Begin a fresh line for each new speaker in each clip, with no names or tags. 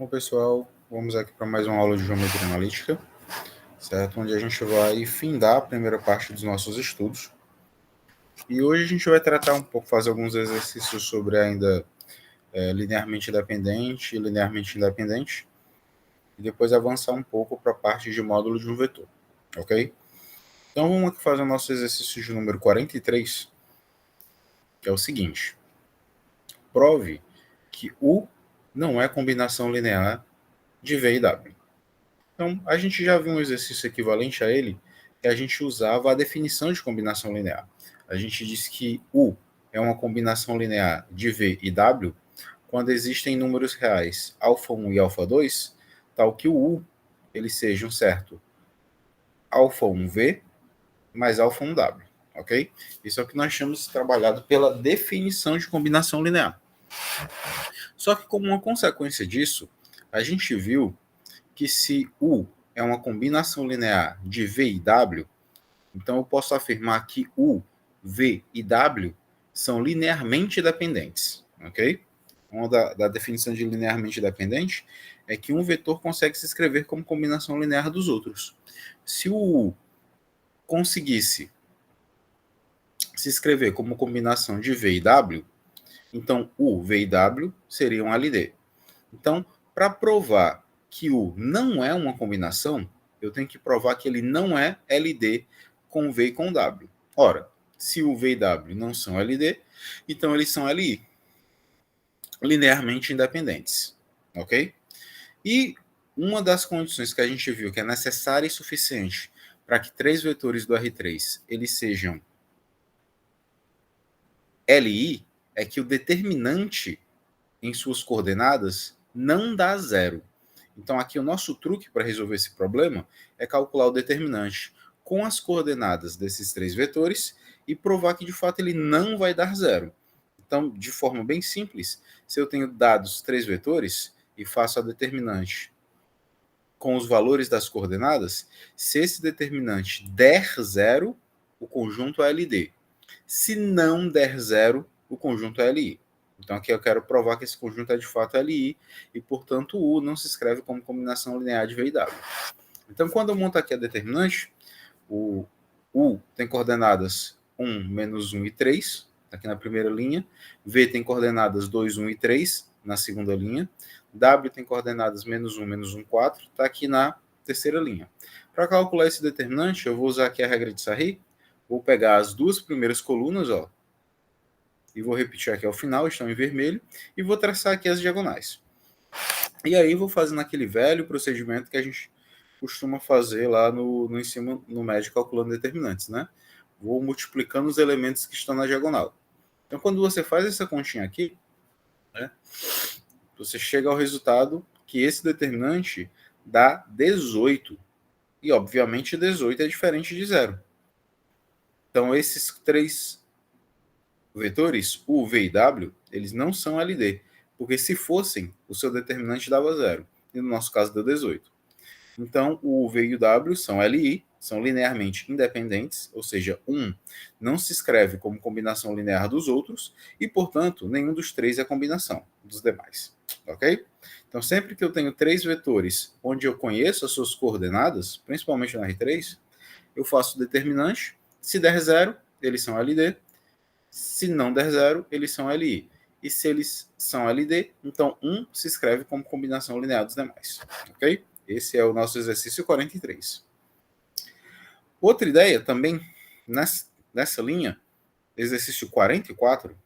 Bom, pessoal, vamos aqui para mais uma aula de geometria analítica, certo? Onde a gente vai findar a primeira parte dos nossos estudos. E hoje a gente vai tratar um pouco, fazer alguns exercícios sobre ainda linearmente dependente e linearmente independente, e depois avançar um pouco para a parte de módulo de um vetor, ok? Então vamos aqui fazer o nosso exercício de número 43, que é o seguinte: prove que U não é combinação linear de V e W. Então, a gente já viu um exercício equivalente a ele, que a gente usava a definição de combinação linear. A gente disse que U é uma combinação linear de V e W quando existem números reais α1 e α2, tal que o U ele seja um certo α1V mais α1W, ok? Isso é o que nós chamamos trabalhado pela definição de combinação linear. Só que como uma consequência disso, a gente viu que se U é uma combinação linear de V e W, então eu posso afirmar que U, V e W são linearmente dependentes, ok? Uma da definição de linearmente dependente é que um vetor consegue se escrever como combinação linear dos outros. Se o U conseguisse se escrever como combinação de V e W, então U, V e W seriam LD. Então, para provar que U não é uma combinação, eu tenho que provar que ele não é LD com V e com W. Ora, se U, V e W não são LD, então eles são LI, linearmente independentes, ok? E uma das condições que a gente viu que é necessária e suficiente para que três vetores do R3 eles sejam LI é que o determinante em suas coordenadas não dá zero. Então, aqui o nosso truque para resolver esse problema é calcular o determinante com as coordenadas desses três vetores e provar que, de fato, ele não vai dar zero. Então, de forma bem simples, se eu tenho dados três vetores e faço a determinante com os valores das coordenadas, se esse determinante der zero, o conjunto é LD. Se não der zero, o conjunto é LI. Então aqui eu quero provar que esse conjunto é de fato LI e, portanto, U não se escreve como combinação linear de V e W. Então, quando eu monto aqui a determinante, o U tem coordenadas 1, menos 1 e 3, aqui na primeira linha. V tem coordenadas 2, 1 e 3, na segunda linha. W tem coordenadas menos 1, 4, está aqui na terceira linha. Para calcular esse determinante, eu vou usar aqui a regra de Sarri. Vou pegar as duas primeiras colunas, ó, e vou repetir aqui ao final, estão em vermelho, e vou traçar aqui as diagonais. E aí vou fazendo aquele velho procedimento que a gente costuma fazer lá no ensino no médio calculando determinantes, né? Vou multiplicando os elementos que estão na diagonal. Então, quando você faz essa continha aqui, né, você chega ao resultado que esse determinante dá 18. E, obviamente, 18 é diferente de zero. Então, esses três vetores, U, V e W, eles não são LD, porque se fossem, o seu determinante dava zero, e no nosso caso deu 18. Então, o U, V e o W são LI, são linearmente independentes, ou seja, um não se escreve como combinação linear dos outros, e, portanto, nenhum dos três é combinação dos demais, ok? Então, sempre que eu tenho três vetores onde eu conheço as suas coordenadas, principalmente no R3, eu faço o determinante, se der zero, eles são LD, se não der zero, eles são LI. E se eles são LD, então 1 se escreve como combinação linear dos demais. Ok? Esse é o nosso exercício 43. Outra ideia também nessa linha, exercício 44,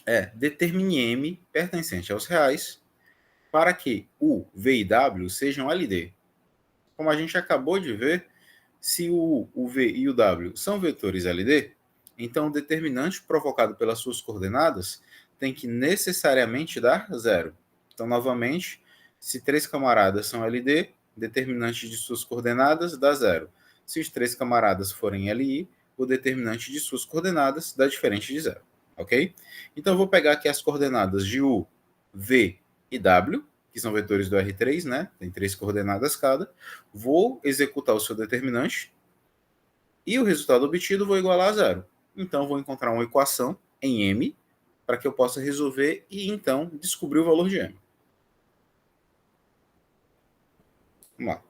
é determine M pertencente aos reais para que U, V e W sejam LD. Como a gente acabou de ver, se o V e o W são vetores LD, então o determinante provocado pelas suas coordenadas tem que necessariamente dar zero. Então, novamente, se três camaradas são LD, determinante de suas coordenadas dá zero. Se os três camaradas forem LI, o determinante de suas coordenadas dá diferente de zero. Ok? Então, eu vou pegar aqui as coordenadas de U, V e W, que são vetores do R3, né? Tem três coordenadas cada. Vou executar o seu determinante e o resultado obtido vou igualar a zero. Então, vou encontrar uma equação em M para que eu possa resolver e então descobrir o valor de M. Vamos lá.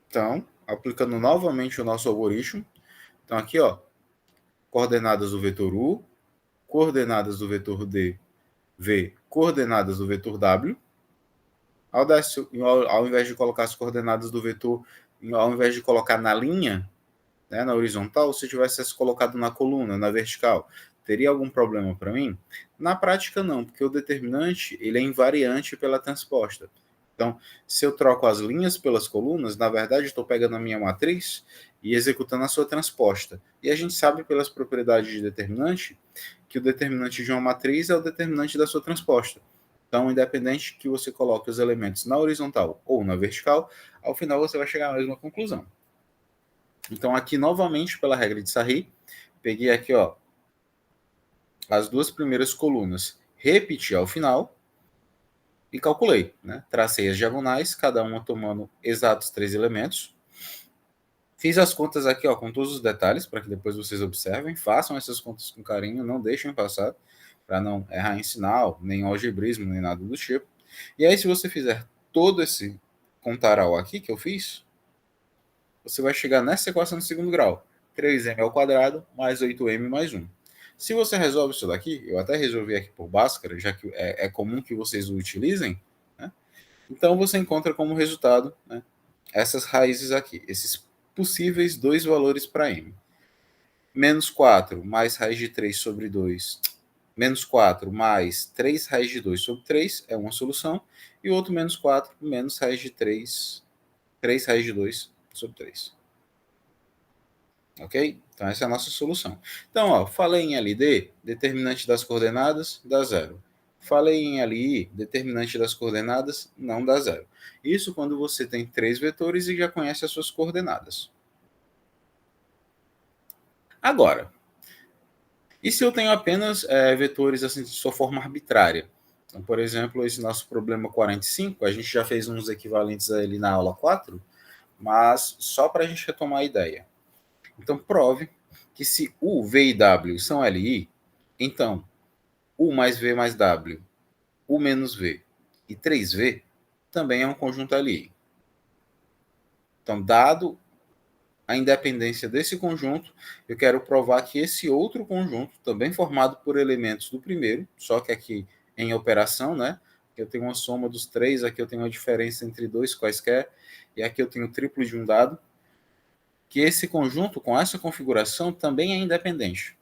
Então, aplicando novamente o nosso algoritmo. Então aqui, ó, coordenadas do vetor U, coordenadas do vetor D, V, coordenadas do vetor W. Ao invés de colocar as coordenadas do vetor, ao invés de colocar na linha, né, na horizontal, se tivesse colocado na coluna, na vertical, teria algum problema para mim? Na prática, não, porque o determinante ele é invariante pela transposta. Então, se eu troco as linhas pelas colunas, na verdade, estou pegando a minha matriz e executando a sua transposta. E a gente sabe pelas propriedades de determinante que o determinante de uma matriz é o determinante da sua transposta. Então, independente que você coloque os elementos na horizontal ou na vertical, ao final você vai chegar à mesma conclusão. Então, aqui, novamente, pela regra de Sarri, peguei aqui, ó, as duas primeiras colunas, repeti ao final e calculei, né? Tracei as diagonais, cada uma tomando exatos 3 elementos. Fiz as contas aqui, ó, com todos os detalhes, para que depois vocês observem. Façam essas contas com carinho, não deixem passar, para não errar em sinal, nem em algebrismo, nem nada do tipo. E aí, se você fizer todo esse contaral aqui que eu fiz, você vai chegar nessa equação de segundo grau. 3m ao quadrado mais 8m mais 1. Se você resolve isso daqui, eu até resolvi aqui por Bhaskara, já que é comum que vocês o utilizem, né? Então você encontra como resultado, né, essas raízes aqui, esses possíveis dois valores para m. Menos 4 mais raiz de 3 sobre 2, menos 4 mais 3 raiz de 2 sobre 3 é uma solução, e o outro menos 4 menos raiz de 3, 3 raiz de 2 sobre 3. Ok? Então essa é a nossa solução. Então, ó, falei em LD, determinante das coordenadas, dá zero. Falei em LI, determinante das coordenadas, não dá zero. Isso quando você tem 3 vetores e já conhece as suas coordenadas. Agora, e se eu tenho apenas vetores assim, de sua forma arbitrária? Então, por exemplo, esse nosso problema 45, a gente já fez uns equivalentes a ele na aula 4, mas só para a gente retomar a ideia. Então, prove que se U, V e W são LI, então U mais V mais W, U menos V e 3V também é um conjunto LI. Então, dado a independência desse conjunto, eu quero provar que esse outro conjunto, também formado por elementos do primeiro, só que aqui em operação, né? Eu tenho uma soma dos três, aqui eu tenho uma diferença entre dois quaisquer, e aqui eu tenho o triplo de um dado, que esse conjunto, com essa configuração, também é independente.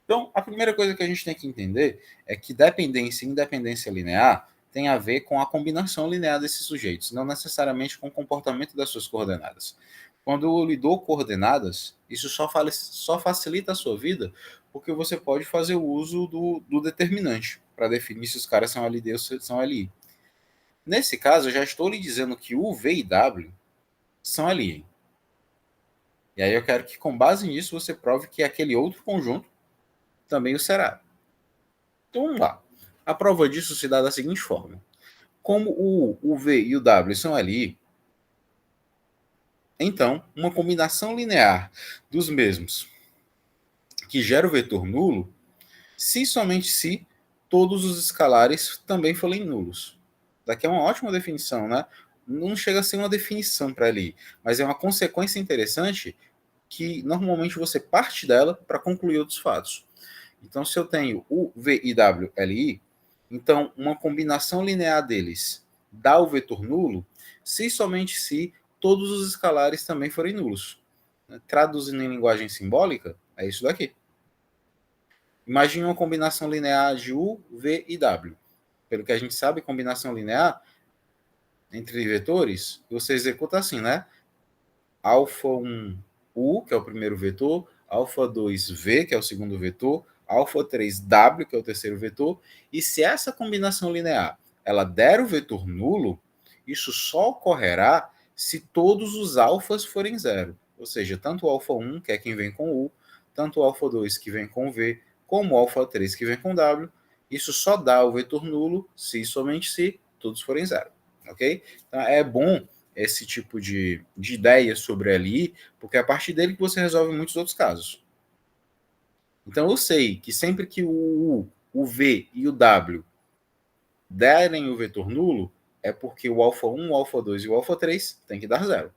Então, a primeira coisa que a gente tem que entender é que dependência e independência linear tem a ver com a combinação linear desses sujeitos, não necessariamente com o comportamento das suas coordenadas. Quando eu lhe dou coordenadas, isso só facilita a sua vida, porque você pode fazer o uso do determinante para definir se os caras são LD ou se são LI. Nesse caso, eu já estou lhe dizendo que U, V e W são LI. E aí eu quero que, com base nisso, você prove que aquele outro conjunto também o será. Então vamos lá. A prova disso se dá da seguinte forma. Como o V e o W são LI, então uma combinação linear dos mesmos que gera o vetor nulo, se somente se todos os escalares também forem nulos. Daqui é uma ótima definição, né? Não chega a ser uma definição para LI, mas é uma consequência interessante que normalmente você parte dela para concluir outros fatos. Então, se eu tenho U, V e W, LI, então uma combinação linear deles dá o vetor nulo, se somente se todos os escalares também forem nulos. Traduzindo em linguagem simbólica, é isso daqui. Imagine uma combinação linear de U, V e W. Pelo que a gente sabe, combinação linear entre vetores, você executa assim, né? Alfa 1, U, que é o primeiro vetor, alfa 2, V, que é o segundo vetor, alfa 3, W, que é o terceiro vetor, e se essa combinação linear ela der o vetor nulo, isso só ocorrerá se todos os alfas forem zero. Ou seja, tanto o alfa 1, que é quem vem com U, tanto o alfa 2, que vem com V, como o alfa 3, que vem com W, isso só dá o vetor nulo se somente se todos forem zero. Ok? Então, é bom esse tipo de ideia sobre a LI, porque é a partir dele que você resolve muitos outros casos. Então eu sei que sempre que o U, o V e o W derem o vetor nulo, é porque o alfa 1, o alfa 2 e o alfa 3 tem que dar zero.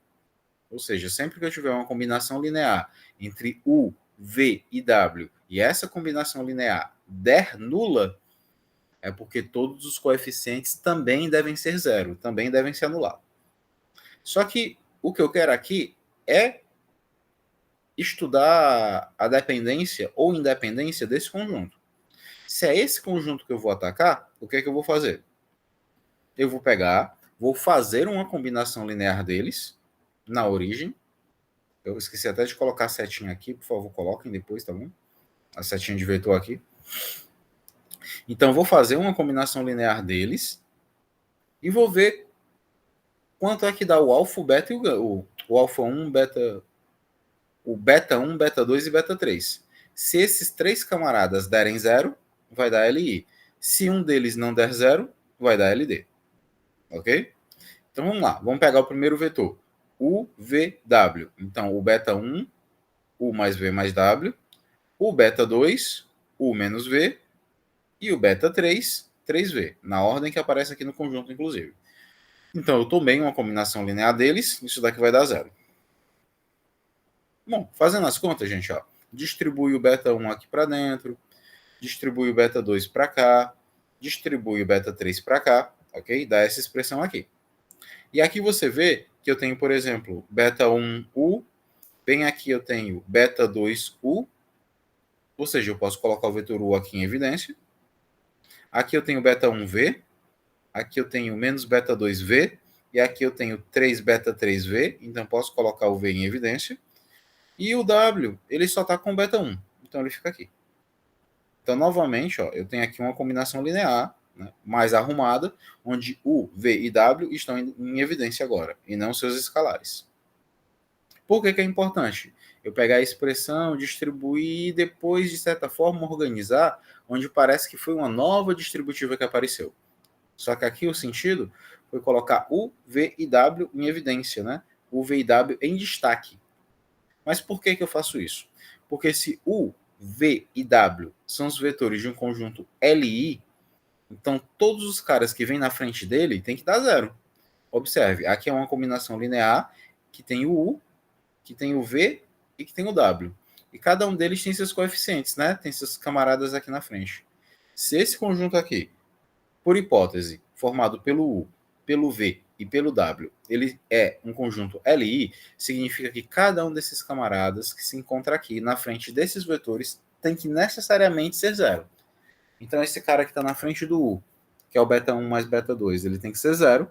Ou seja, sempre que eu tiver uma combinação linear entre U, V e W, e essa combinação linear der nula, é porque todos os coeficientes também devem ser zero, também devem se anular. Só que o que eu quero aqui é estudar a dependência ou independência desse conjunto. Se é esse conjunto que eu vou atacar, o que é que eu vou fazer? Eu vou pegar, vou fazer uma combinação linear deles na origem. Eu esqueci até de colocar a setinha aqui, por favor, coloquem depois, tá bom? A setinha de vetor aqui. Então, vou fazer uma combinação linear deles e vou ver quanto é que dá o alfa, o beta e o alfa 1, o beta 1, beta 2 e beta 3. Se esses três camaradas derem zero, vai dar LI. Se um deles não der zero, vai dar LD. Ok? Então vamos lá, vamos pegar o primeiro vetor, U, V, W. Então o beta 1, U mais V mais W, o beta 2, U menos V, e o beta 3, 3V, na ordem que aparece aqui no conjunto, inclusive. Então eu tomei uma combinação linear deles, isso daqui vai dar zero. Bom, fazendo as contas, gente, ó, distribui o beta 1 aqui para dentro, distribui o beta 2 para cá, distribui o beta 3 para cá, ok? Dá essa expressão aqui. E aqui você vê que eu tenho, por exemplo, beta 1U, bem aqui eu tenho beta 2U, ou seja, eu posso colocar o vetor U aqui em evidência. Aqui eu tenho beta 1V, aqui eu tenho menos beta 2V, e aqui eu tenho 3 beta 3V, então posso colocar o V em evidência. E o W, ele só está com beta 1, então ele fica aqui. Então, novamente, ó, eu tenho aqui uma combinação linear, né, mais arrumada, onde U, V e W estão em evidência agora, e não seus escalares. Por que é importante? Eu pegar a expressão, distribuir e depois, de certa forma, organizar, onde parece que foi uma nova distributiva que apareceu. Só que aqui o sentido foi colocar U, V e W em evidência, né? U, V e W em destaque. Mas por que eu faço isso? Porque se U, V e W são os vetores de um conjunto LI, então todos os caras que vêm na frente dele tem que dar zero. Observe, aqui é uma combinação linear que tem o U, que tem o V e que tem o W. E cada um deles tem seus coeficientes, né? Tem seus camaradas aqui na frente. Se esse conjunto aqui, por hipótese, formado pelo U, pelo V e pelo W, ele é um conjunto LI, significa que cada um desses camaradas que se encontra aqui na frente desses vetores tem que necessariamente ser zero. Então esse cara que está na frente do U, que é o beta 1 mais beta 2, ele tem que ser zero.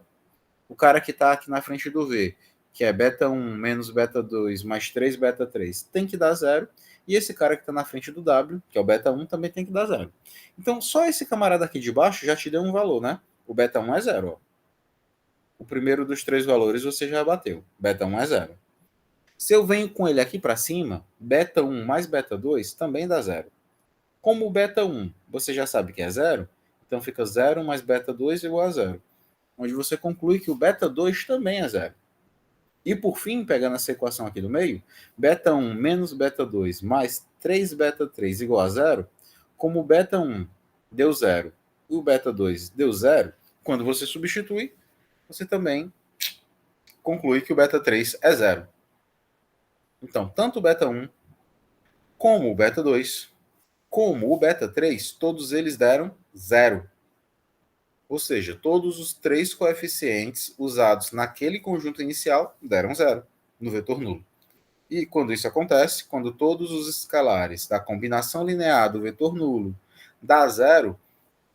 O cara que está aqui na frente do V, que é beta 1 menos beta 2 mais 3 beta 3, tem que dar zero. E esse cara que está na frente do W, que é o beta 1, também tem que dar zero. Então, só esse camarada aqui de baixo já te deu um valor, né? O beta 1 é zero. Ó. O primeiro dos três valores você já bateu. Beta 1 é zero. Se eu venho com ele aqui para cima, beta 1 mais beta 2 também dá zero. Como o beta 1 você já sabe que é zero, então fica 0 mais beta 2 igual a zero. Onde você conclui que o beta 2 também é zero. E por fim, pegando essa equação aqui do meio, beta 1 menos beta 2 mais 3 beta 3 igual a zero, como o beta 1 deu zero e o beta 2 deu zero, quando você substitui, você também conclui que o beta 3 é zero. Então, tanto o beta 1 como o beta 2, como o beta 3, todos eles deram zero. Ou seja, todos os três coeficientes usados naquele conjunto inicial deram zero no vetor nulo. E quando isso acontece, quando todos os escalares da combinação linear do vetor nulo dá zero,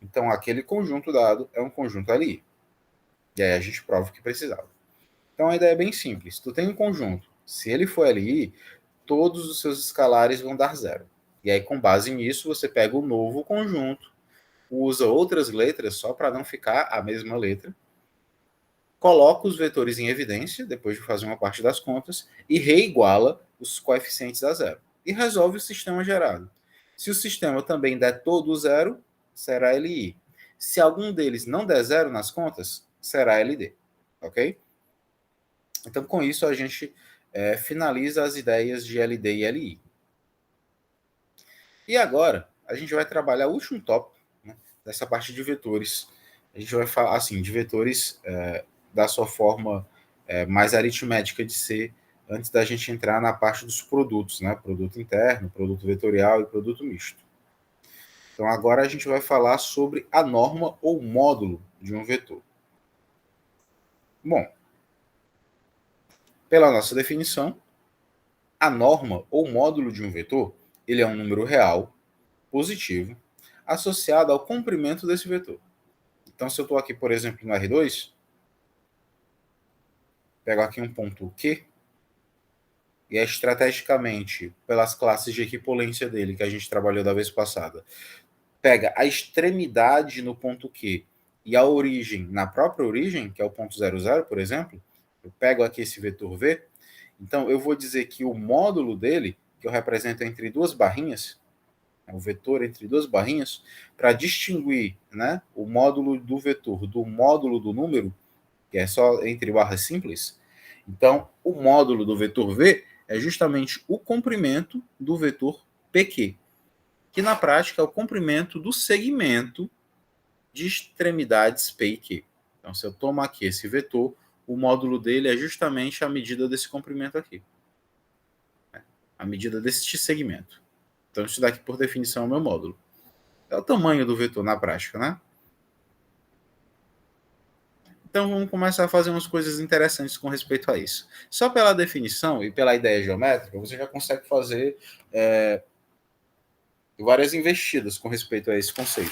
então aquele conjunto dado é um conjunto LI. E aí a gente prova o que precisava. Então a ideia é bem simples. Tu tem um conjunto, se ele for LI, todos os seus escalares vão dar zero. E aí com base nisso você pega o novo conjunto, usa outras letras só para não ficar a mesma letra, coloca os vetores em evidência, depois de fazer uma parte das contas, e reiguala os coeficientes a zero. E resolve o sistema gerado. Se o sistema também der todo zero, será LI. Se algum deles não der zero nas contas, será LD. Ok? Então, com isso, a gente finaliza as ideias de LD e LI. E agora, a gente vai trabalhar o último tópico, né, dessa parte de vetores. A gente vai falar, assim, de vetores da sua forma mais aritmética de ser, antes da gente entrar na parte dos produtos, né? Produto interno, produto vetorial e produto misto. Então, agora a gente vai falar sobre a norma ou módulo de um vetor. Bom, pela nossa definição, a norma ou módulo de um vetor, ele é um número real, positivo, associado ao comprimento desse vetor. Então, se eu estou aqui, por exemplo, no R2, pego aqui um ponto Q, e é estrategicamente, pelas classes de equipolência dele, que a gente trabalhou da vez passada, pega a extremidade no ponto Q e a origem na própria origem, que é o ponto 00, por exemplo, eu pego aqui esse vetor V, então eu vou dizer que o módulo dele, que eu represento entre duas barrinhas, o vetor entre duas barrinhas, para distinguir, né, o módulo do vetor do módulo do número, que é só entre barras simples. Então, o módulo do vetor V é justamente o comprimento do vetor PQ, que na prática é o comprimento do segmento de extremidades P e Q. Então, se eu tomar aqui esse vetor, o módulo dele é justamente a medida desse comprimento aqui, a medida deste segmento. Então, isso daqui, por definição, é o meu módulo. É o tamanho do vetor na prática, né? Então, vamos começar a fazer umas coisas interessantes com respeito a isso. Só pela definição e pela ideia geométrica, você já consegue fazer várias investidas com respeito a esse conceito.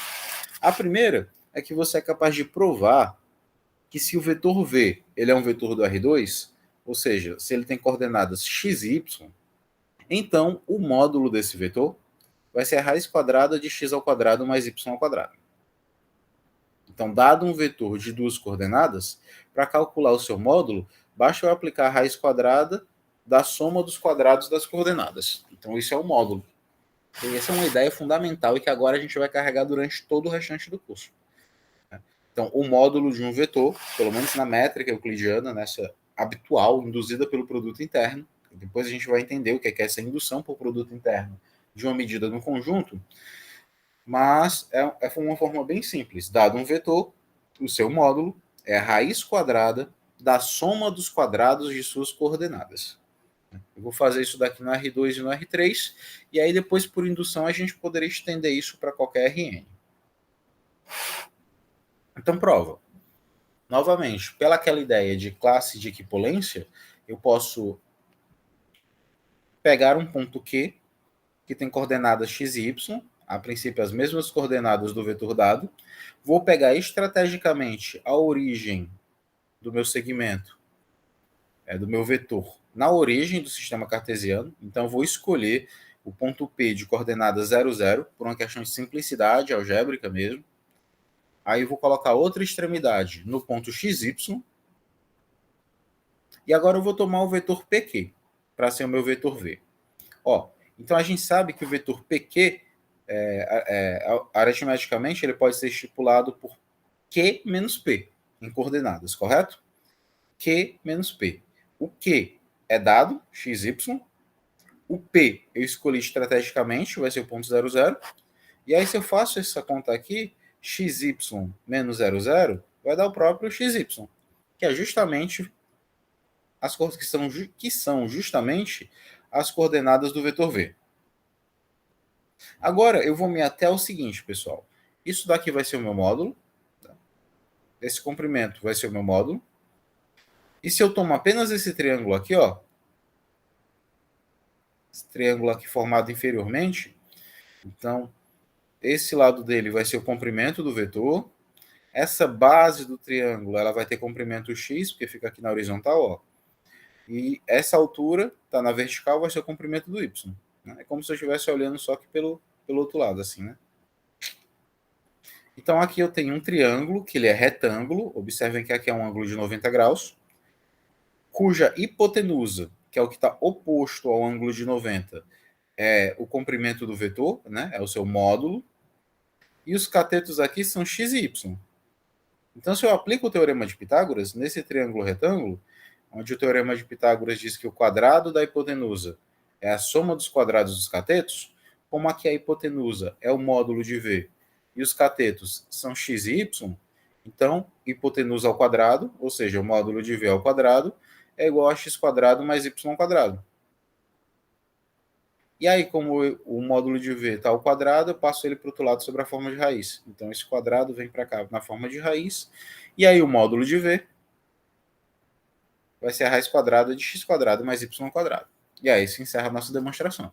A primeira é que você é capaz de provar que se o vetor V ele é um vetor do R2, ou seja, se ele tem coordenadas x e y, então o módulo desse vetor vai ser a raiz quadrada de x ao quadrado mais y ao quadrado. Então, dado um vetor de duas coordenadas, para calcular o seu módulo, basta eu aplicar a raiz quadrada da soma dos quadrados das coordenadas. Então, isso é o módulo. E essa é uma ideia fundamental e que agora a gente vai carregar durante todo o restante do curso. Então, o módulo de um vetor, pelo menos na métrica euclidiana, nessa habitual, induzida pelo produto interno, depois a gente vai entender o que é essa indução por produto interno de uma medida no conjunto, mas é uma forma bem simples. Dado um vetor, o seu módulo é a raiz quadrada da soma dos quadrados de suas coordenadas. Eu vou fazer isso daqui no R2 e no R3, e aí depois, por indução, a gente poderia estender isso para qualquer Rn. Então, prova. Novamente, pela aquela ideia de classe de equipolência, eu posso pegar um ponto Q, que tem coordenadas x e y, a princípio as mesmas coordenadas do vetor dado, vou pegar estrategicamente a origem do meu segmento, do meu vetor, na origem do sistema cartesiano, então vou escolher o ponto P de coordenada 0, 0, por uma questão de simplicidade algébrica mesmo. Aí eu vou colocar outra extremidade no ponto XY. E agora eu vou tomar o vetor PQ, para ser o meu vetor V. Ó, então a gente sabe que o vetor PQ, aritmeticamente, ele pode ser estipulado por Q menos P, em coordenadas, correto? Q menos P. O Q é dado, XY. O P eu escolhi estrategicamente, vai ser o ponto 0, 0. E aí, se eu faço essa conta aqui, xy menos 0, 0, vai dar o próprio xy, que é justamente as coisas que são justamente as coordenadas do vetor V. Agora, eu vou me até ao seguinte, pessoal. Isso daqui vai ser o meu módulo. Esse comprimento vai ser o meu módulo. E se eu tomar apenas esse triângulo aqui, ó, esse triângulo aqui formado inferiormente, então, esse lado dele vai ser o comprimento do vetor. Essa base do triângulo ela vai ter comprimento x, porque fica aqui na horizontal, ó. E essa altura, tá na vertical, vai ser o comprimento do y. Né? É como se eu estivesse olhando só que pelo outro lado, assim, né? Então aqui eu tenho um triângulo, que ele é retângulo. Observem que aqui é um ângulo de 90 graus, cuja hipotenusa, que é o que está oposto ao ângulo de 90, é o comprimento do vetor, né? É o seu módulo. E os catetos aqui são x e y. Então, se eu aplico o teorema de Pitágoras nesse triângulo retângulo, onde o teorema de Pitágoras diz que o quadrado da hipotenusa é a soma dos quadrados dos catetos, como aqui a hipotenusa é o módulo de V e os catetos são x e y, então hipotenusa ao quadrado, ou seja, o módulo de V ao quadrado, é igual a x quadrado mais y quadrado. E aí, como o módulo de V está ao quadrado, eu passo ele para o outro lado sobre a forma de raiz. Então, esse quadrado vem para cá na forma de raiz. E aí, o módulo de V vai ser a raiz quadrada de x quadrado mais y quadrado. E aí, se encerra a nossa demonstração.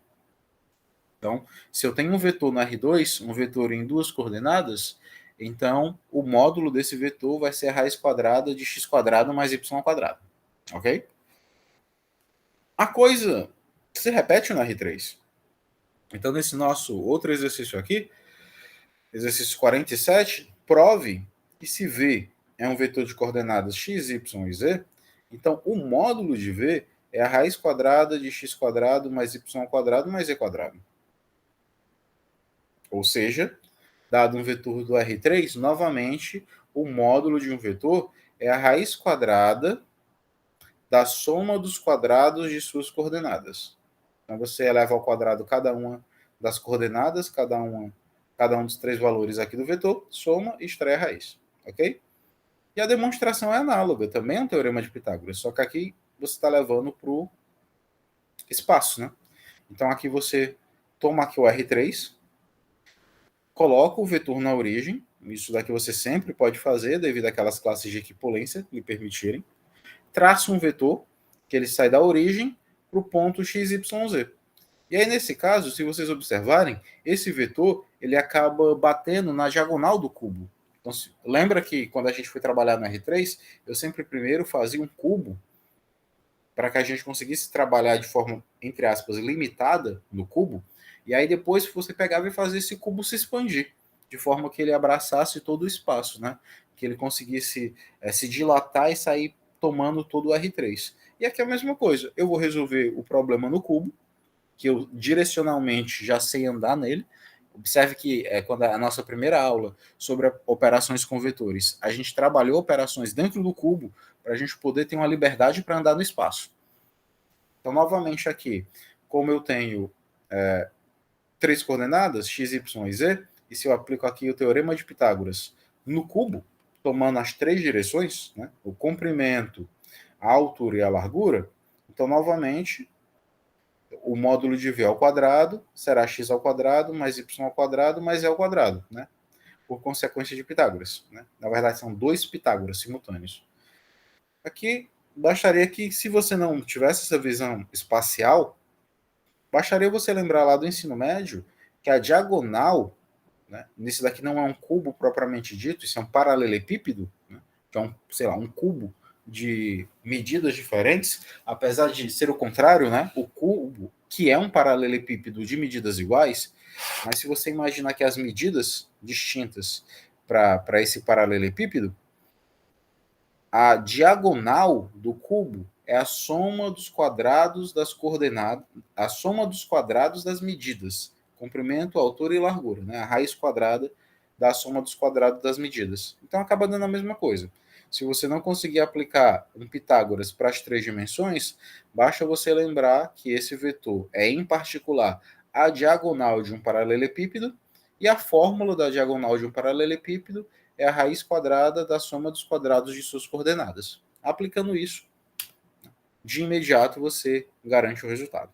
Então, se eu tenho um vetor no R2, um vetor em duas coordenadas, então o módulo desse vetor vai ser a raiz quadrada de x quadrado mais y quadrado. Ok? A coisa se repete no R3. Então, nesse nosso outro exercício aqui, exercício 47, prove que se V é um vetor de coordenadas x, y e z, então o módulo de V é a raiz quadrada de x quadrado mais y quadrado mais z quadrado. Ou seja, dado um vetor do R3, novamente, o módulo de um vetor é a raiz quadrada da soma dos quadrados de suas coordenadas. Então, você eleva ao quadrado cada uma das coordenadas, cada um dos três valores aqui do vetor, soma e extrai a raiz. Ok? E a demonstração é análoga, também é um teorema de Pitágoras, só que aqui você está levando para o espaço. Né? Então, aqui você toma aqui o R3, coloca o vetor na origem, isso daqui você sempre pode fazer, devido àquelas classes de equipolência lhe permitirem. Traça um vetor, que ele sai da origem para o ponto x, y, z. E aí, nesse caso, se vocês observarem, esse vetor ele acaba batendo na diagonal do cubo. Então, lembra que quando a gente foi trabalhar no R3, eu sempre primeiro fazia um cubo para que a gente conseguisse trabalhar de forma, entre aspas, limitada no cubo, e aí depois você pegava e fazia esse cubo se expandir, de forma que ele abraçasse todo o espaço, né? Que ele conseguisse se dilatar e sair tomando todo o R3. E aqui é a mesma coisa, eu vou resolver o problema no cubo, que eu direcionalmente já sei andar nele. Observe que quando a nossa primeira aula sobre operações com vetores, a gente trabalhou operações dentro do cubo para a gente poder ter uma liberdade para andar no espaço. Então, novamente aqui, como eu tenho três coordenadas, x, y e z, e se eu aplico aqui o teorema de Pitágoras no cubo, tomando as três direções, né, o comprimento, a altura e a largura, então, novamente, o módulo de v ao quadrado será x ao quadrado mais y ao quadrado mais z ao quadrado, né? Por consequência de Pitágoras. Né? Na verdade, são dois Pitágoras simultâneos. Aqui, bastaria que, se você não tivesse essa visão espacial, bastaria você lembrar lá do ensino médio que a diagonal, né, nesse daqui não é um cubo propriamente dito, isso é um paralelepípedo, né, que é um cubo de medidas diferentes, apesar de ser o contrário, né, o cubo, que é um paralelepípedo de medidas iguais, mas se você imaginar que as medidas distintas para esse paralelepípedo, a diagonal do cubo é a soma dos quadrados das coordenadas, a soma dos quadrados das medidas, comprimento, altura e largura, né? A raiz quadrada da soma dos quadrados das medidas. Então acaba dando a mesma coisa. Se você não conseguir aplicar um Pitágoras para as três dimensões, basta você lembrar que esse vetor é, em particular, a diagonal de um paralelepípedo, e a fórmula da diagonal de um paralelepípedo é a raiz quadrada da soma dos quadrados de suas coordenadas. Aplicando isso, de imediato você garante o resultado.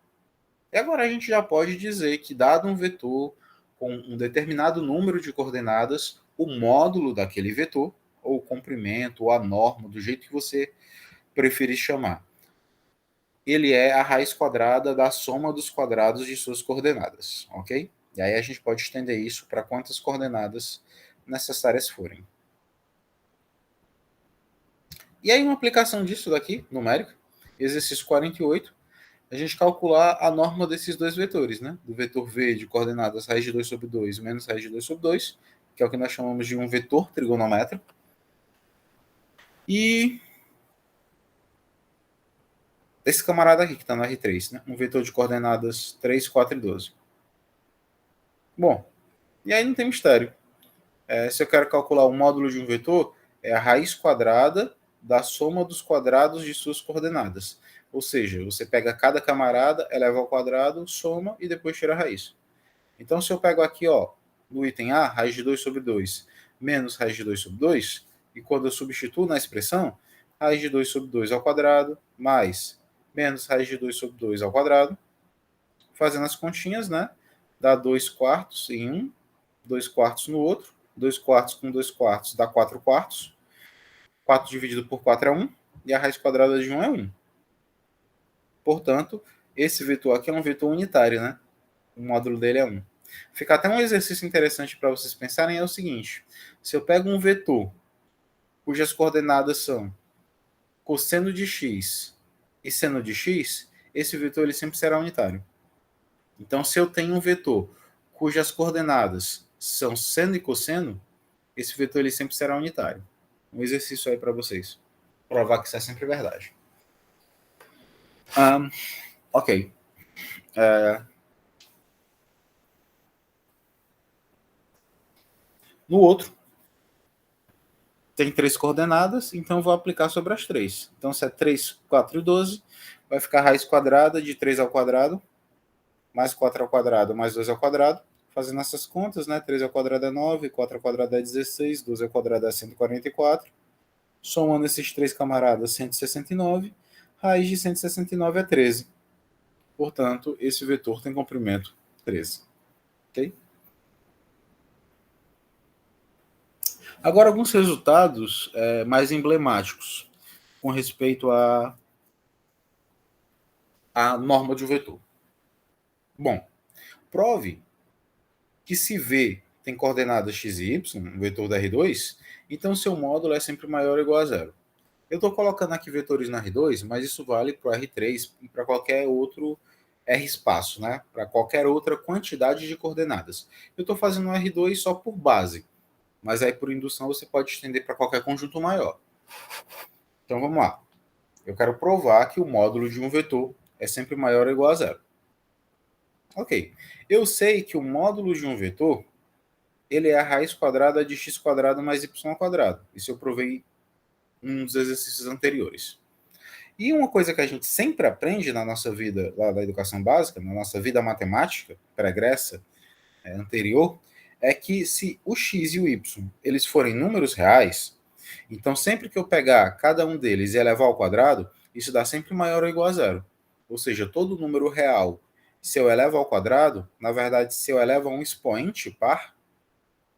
E agora a gente já pode dizer que, dado um vetor com um determinado número de coordenadas, o módulo daquele vetor, ou o comprimento, ou a norma, do jeito que você preferir chamar, ele é a raiz quadrada da soma dos quadrados de suas coordenadas, ok? E aí a gente pode estender isso para quantas coordenadas necessárias forem. E aí uma aplicação disso daqui, numérica, exercício 48, a gente calcular a norma desses dois vetores, né? Do vetor V de coordenadas raiz de 2 sobre 2 menos raiz de 2 sobre 2, que é o que nós chamamos de um vetor trigonométrico. E esse camarada aqui, que está no R3, né? Um vetor de coordenadas 3, 4 e 12. Bom, e aí não tem mistério. Se eu quero calcular o módulo de um vetor, é a raiz quadrada da soma dos quadrados de suas coordenadas. Ou seja, você pega cada camarada, eleva ao quadrado, soma e depois tira a raiz. Então, se eu pego aqui, ó, no item A, raiz de 2 sobre 2 menos raiz de 2 sobre 2, e quando eu substituo na expressão, raiz de 2 sobre 2 ao quadrado, mais menos raiz de 2 sobre 2 ao quadrado, fazendo as continhas, né? Dá 2 quartos em um, 2 quartos no outro, 2 quartos com 2 quartos dá 4 quartos, 4 dividido por 4 é 1, e a raiz quadrada de 1 é 1. Portanto, esse vetor aqui é um vetor unitário, né? O módulo dele é 1. Fica até um exercício interessante para vocês pensarem, é o seguinte: se eu pego um vetor cujas coordenadas são cosseno de x e seno de x, esse vetor ele sempre será unitário. Então, se eu tenho um vetor cujas coordenadas são seno e cosseno, esse vetor ele sempre será unitário. Um exercício aí para vocês. Provar que isso é sempre verdade. Ok. No outro, tem 3 coordenadas, então eu vou aplicar sobre as 3. Então, se é 3, 4 e 12, vai ficar raiz quadrada de 3 ao quadrado, mais 4 ao quadrado, mais 2 ao quadrado. Fazendo essas contas, né? 3 ao quadrado é 9, 4 ao quadrado é 16, 12 ao quadrado é 144. Somando esses 3 camaradas, 169. Raiz de 169 é 13. Portanto, esse vetor tem comprimento 13. Ok? Agora, alguns resultados mais emblemáticos com respeito à norma de um vetor. Bom, prove que se V tem coordenadas x e y, um vetor da R2, então seu módulo é sempre maior ou igual a zero. Eu estou colocando aqui vetores na R2, mas isso vale para o R3 e para qualquer outro R espaço, né? Para qualquer outra quantidade de coordenadas. Eu estou fazendo um R2 só por base, mas aí por indução você pode estender para qualquer conjunto maior. Então vamos lá. Eu quero provar que o módulo de um vetor é sempre maior ou igual a zero. Ok. Eu sei que o módulo de um vetor ele é a raiz quadrada de x quadrado mais y quadrado. Isso eu provei em um dos exercícios anteriores. E uma coisa que a gente sempre aprende na nossa vida lá da educação básica, na nossa vida matemática pregressa, anterior, é que se o x e o y eles forem números reais, então sempre que eu pegar cada um deles e elevar ao quadrado, isso dá sempre maior ou igual a zero. Ou seja, todo número real, se eu elevo ao quadrado, na verdade, se eu elevo a um expoente par,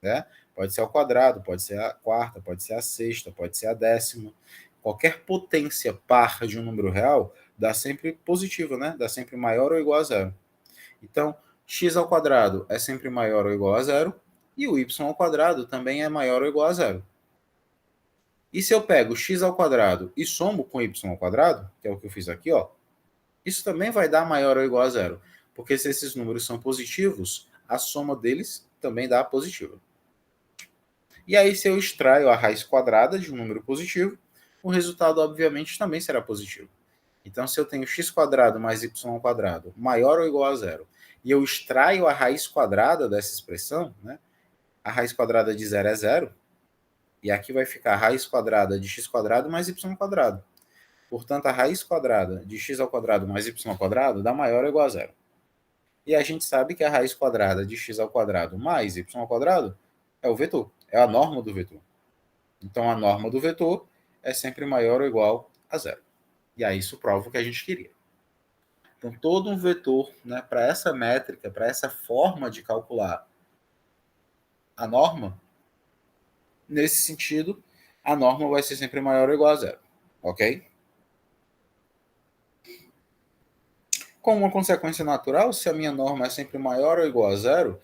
né? Pode ser ao quadrado, pode ser a quarta, pode ser a sexta, pode ser a décima. Qualquer potência par de um número real dá sempre positivo, né? Dá sempre maior ou igual a zero. Então, x ao quadrado é sempre maior ou igual a zero, e o y ao quadrado também é maior ou igual a zero. E se eu pego x ao quadrado e somo com y ao quadrado, que é o que eu fiz aqui, ó, isso também vai dar maior ou igual a zero. Porque se esses números são positivos, a soma deles também dá positiva. E aí, se eu extraio a raiz quadrada de um número positivo, o resultado, obviamente, também será positivo. Então, se eu tenho x quadrado mais y ao quadrado maior ou igual a zero, e eu extraio a raiz quadrada dessa expressão, né? A raiz quadrada de zero é zero, e aqui vai ficar a raiz quadrada de x quadrado mais y quadrado. Portanto, a raiz quadrada de x ao quadrado mais y ao quadrado dá maior ou igual a zero. E a gente sabe que a raiz quadrada de x ao quadrado mais y ao quadrado é o vetor, é a norma do vetor. Então, a norma do vetor é sempre maior ou igual a zero. E aí isso prova o que a gente queria. Então, todo um vetor, né, para essa métrica, para essa forma de calcular a norma, nesse sentido, a norma vai ser sempre maior ou igual a zero. Ok? Como uma consequência natural, se a minha norma é sempre maior ou igual a zero,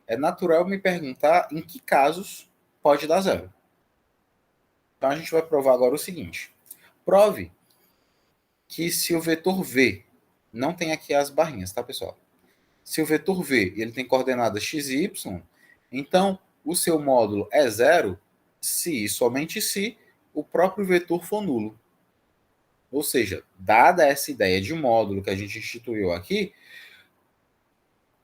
é natural me perguntar em que casos pode dar zero. Então, a gente vai provar agora o seguinte. Prove que se o vetor V, não tem aqui as barrinhas, tá, pessoal? Se o vetor V ele tem coordenadas x e y, então o seu módulo é zero se e somente se o próprio vetor for nulo. Ou seja, dada essa ideia de módulo que a gente instituiu aqui,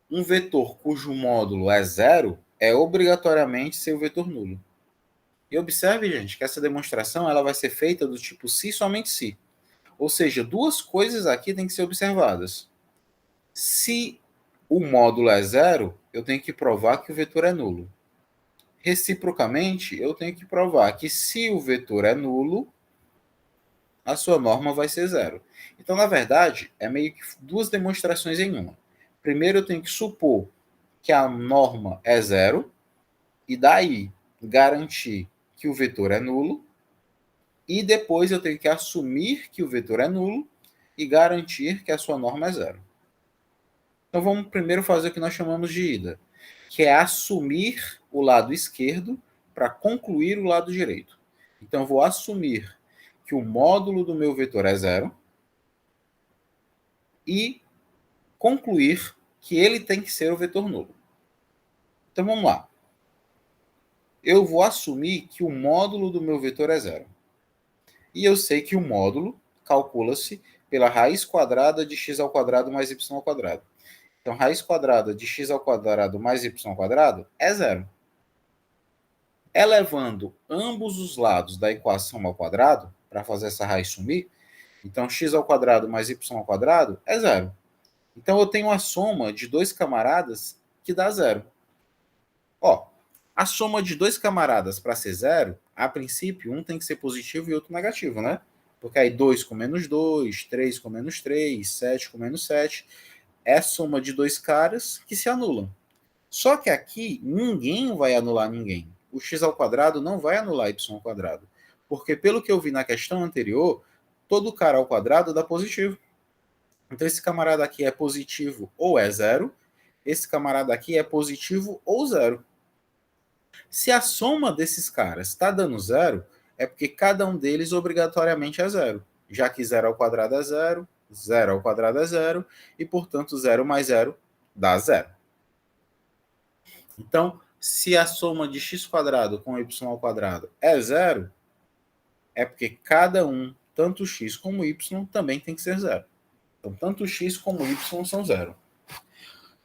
um vetor cujo módulo é zero é obrigatoriamente seu vetor nulo. E observe, gente, que essa demonstração ela vai ser feita do tipo se e somente se. Ou seja, duas coisas aqui têm que ser observadas. Se o módulo é zero, eu tenho que provar que o vetor é nulo. Reciprocamente, eu tenho que provar que se o vetor é nulo, a sua norma vai ser zero. Então, na verdade, é meio que duas demonstrações em uma. Primeiro, eu tenho que supor que a norma é zero, e daí garantir que o vetor é nulo, e depois eu tenho que assumir que o vetor é nulo e garantir que a sua norma é zero. Então vamos primeiro fazer o que nós chamamos de ida, que é assumir o lado esquerdo para concluir o lado direito. Então eu vou assumir que o módulo do meu vetor é zero e concluir que ele tem que ser o vetor nulo. Então vamos lá. Eu vou assumir que o módulo do meu vetor é zero. E eu sei que o módulo calcula-se pela raiz quadrada de x ao quadrado mais y ao quadrado. Então, raiz quadrada de x ao quadrado mais y ao quadrado é zero. Elevando ambos os lados da equação ao quadrado, para fazer essa raiz sumir, então x ao quadrado mais y ao quadrado é zero. Então, eu tenho a soma de dois camaradas que dá zero. Ó, a soma de dois camaradas para ser zero, a princípio, um tem que ser positivo e outro negativo, né? Porque aí 2 com menos 2, 3 com menos 3, 7 com menos 7, é a soma de dois caras que se anulam. Só que aqui, ninguém vai anular ninguém. O x ao quadrado não vai anular y ao quadrado. Porque, pelo que eu vi na questão anterior, todo cara ao quadrado dá positivo. Então, esse camarada aqui é positivo ou é zero, esse camarada aqui é positivo ou zero. Se a soma desses caras está dando zero, é porque cada um deles obrigatoriamente é zero. Já que zero ao quadrado é zero, zero ao quadrado é zero, e, portanto, zero mais zero dá zero. Então, se a soma de x quadrado com y ao quadrado é zero, é porque cada um, tanto x como y, também tem que ser zero. Então, tanto x como y são zero.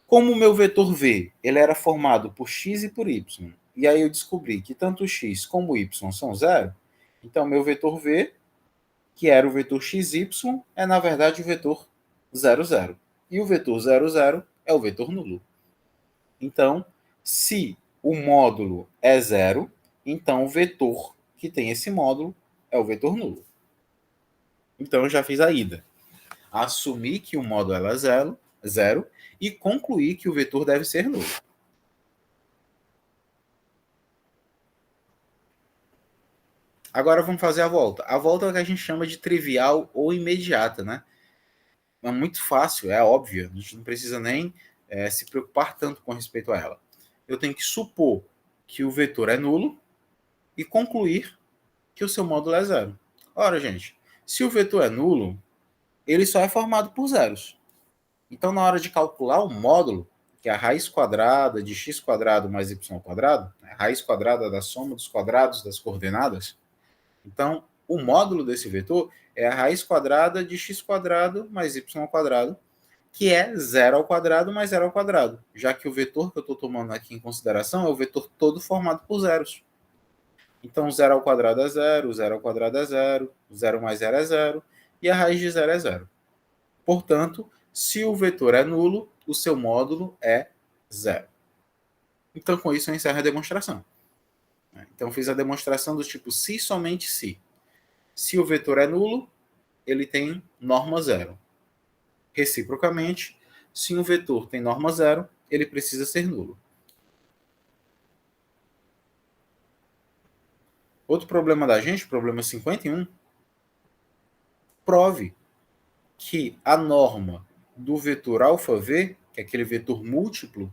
Como o meu vetor v ele era formado por x e por y, e aí eu descobri que tanto x como y são zero, então meu vetor v, que era o vetor xy, é na verdade o vetor 0, 0. E o vetor 0, 0 é o vetor nulo. Então, se o módulo é zero, então o vetor que tem esse módulo é o vetor nulo. Então eu já fiz a ida. Assumi que o módulo é zero e concluí que o vetor deve ser nulo. Agora vamos fazer a volta. A volta é o que a gente chama de trivial ou imediata, né? É muito fácil, é óbvio. A gente não precisa nem se preocupar tanto com respeito a ela. Eu tenho que supor que o vetor é nulo e concluir que o seu módulo é zero. Ora, gente, se o vetor é nulo, ele só é formado por zeros. Então, na hora de calcular o módulo, que é a raiz quadrada de x quadrado mais y quadrado, a raiz quadrada da soma dos quadrados das coordenadas, então, o módulo desse vetor é a raiz quadrada de x quadrado mais y quadrado, que é zero ao quadrado mais zero ao quadrado, já que o vetor que eu estou tomando aqui em consideração é o vetor todo formado por zeros. Então, 0 ao quadrado é 0, 0 ao quadrado é 0, 0 mais 0 é 0, e a raiz de 0 é 0. Portanto, se o vetor é nulo, o seu módulo é 0. Então, com isso, eu encerro a demonstração. Então, fiz a demonstração do tipo se somente se. Se o vetor é nulo, ele tem norma 0. Reciprocamente, se um vetor tem norma 0, ele precisa ser nulo. Outro problema da gente, problema 51, prove que a norma do vetor αv, que é aquele vetor múltiplo,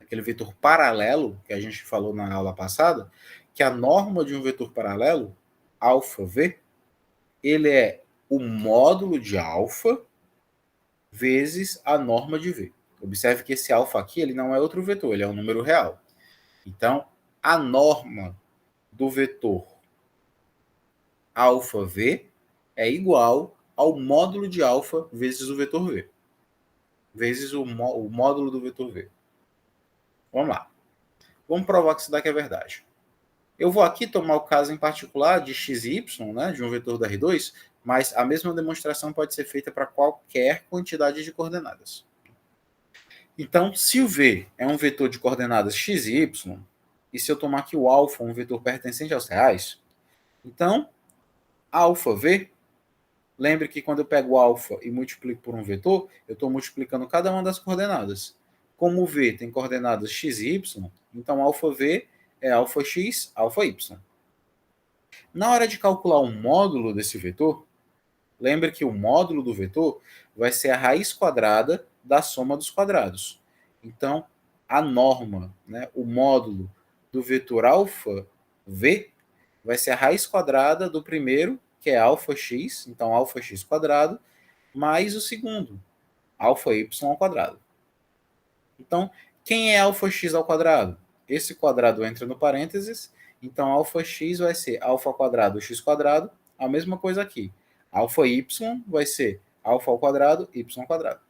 aquele vetor paralelo que a gente falou na aula passada, que a norma de um vetor paralelo, αv, ele é o módulo de alfa vezes a norma de v. Observe que esse alfa aqui ele não é outro vetor, ele é um número real. Então, a norma do vetor αv é igual ao módulo de alfa vezes o vetor v, vezes o módulo do vetor v. Vamos lá. Vamos provar que isso daqui é verdade. Eu vou aqui tomar o caso em particular de x e y, né, de um vetor da R2, mas a mesma demonstração pode ser feita para qualquer quantidade de coordenadas. Então, se o V é um vetor de coordenadas x e y, e se eu tomar aqui o alfa, um vetor pertencente aos reais, então, alfa V, lembre que quando eu pego o alfa e multiplico por um vetor, eu estou multiplicando cada uma das coordenadas. Como o V tem coordenadas x e y, então alfa V é alfa x, alfa y. Na hora de calcular o módulo desse vetor, lembre que o módulo do vetor vai ser a raiz quadrada da soma dos quadrados. Então, a norma, né, o módulo do vetor alfa V, vai ser a raiz quadrada do primeiro, que é alfa x, então alfa x quadrado, mais o segundo, alfa y ao quadrado. Então, quem é alfa x ao quadrado? Esse quadrado entra no parênteses, então alfa x vai ser alfa quadrado x quadrado, a mesma coisa aqui. Alfa y vai ser alfa ao quadrado, y ao quadrado.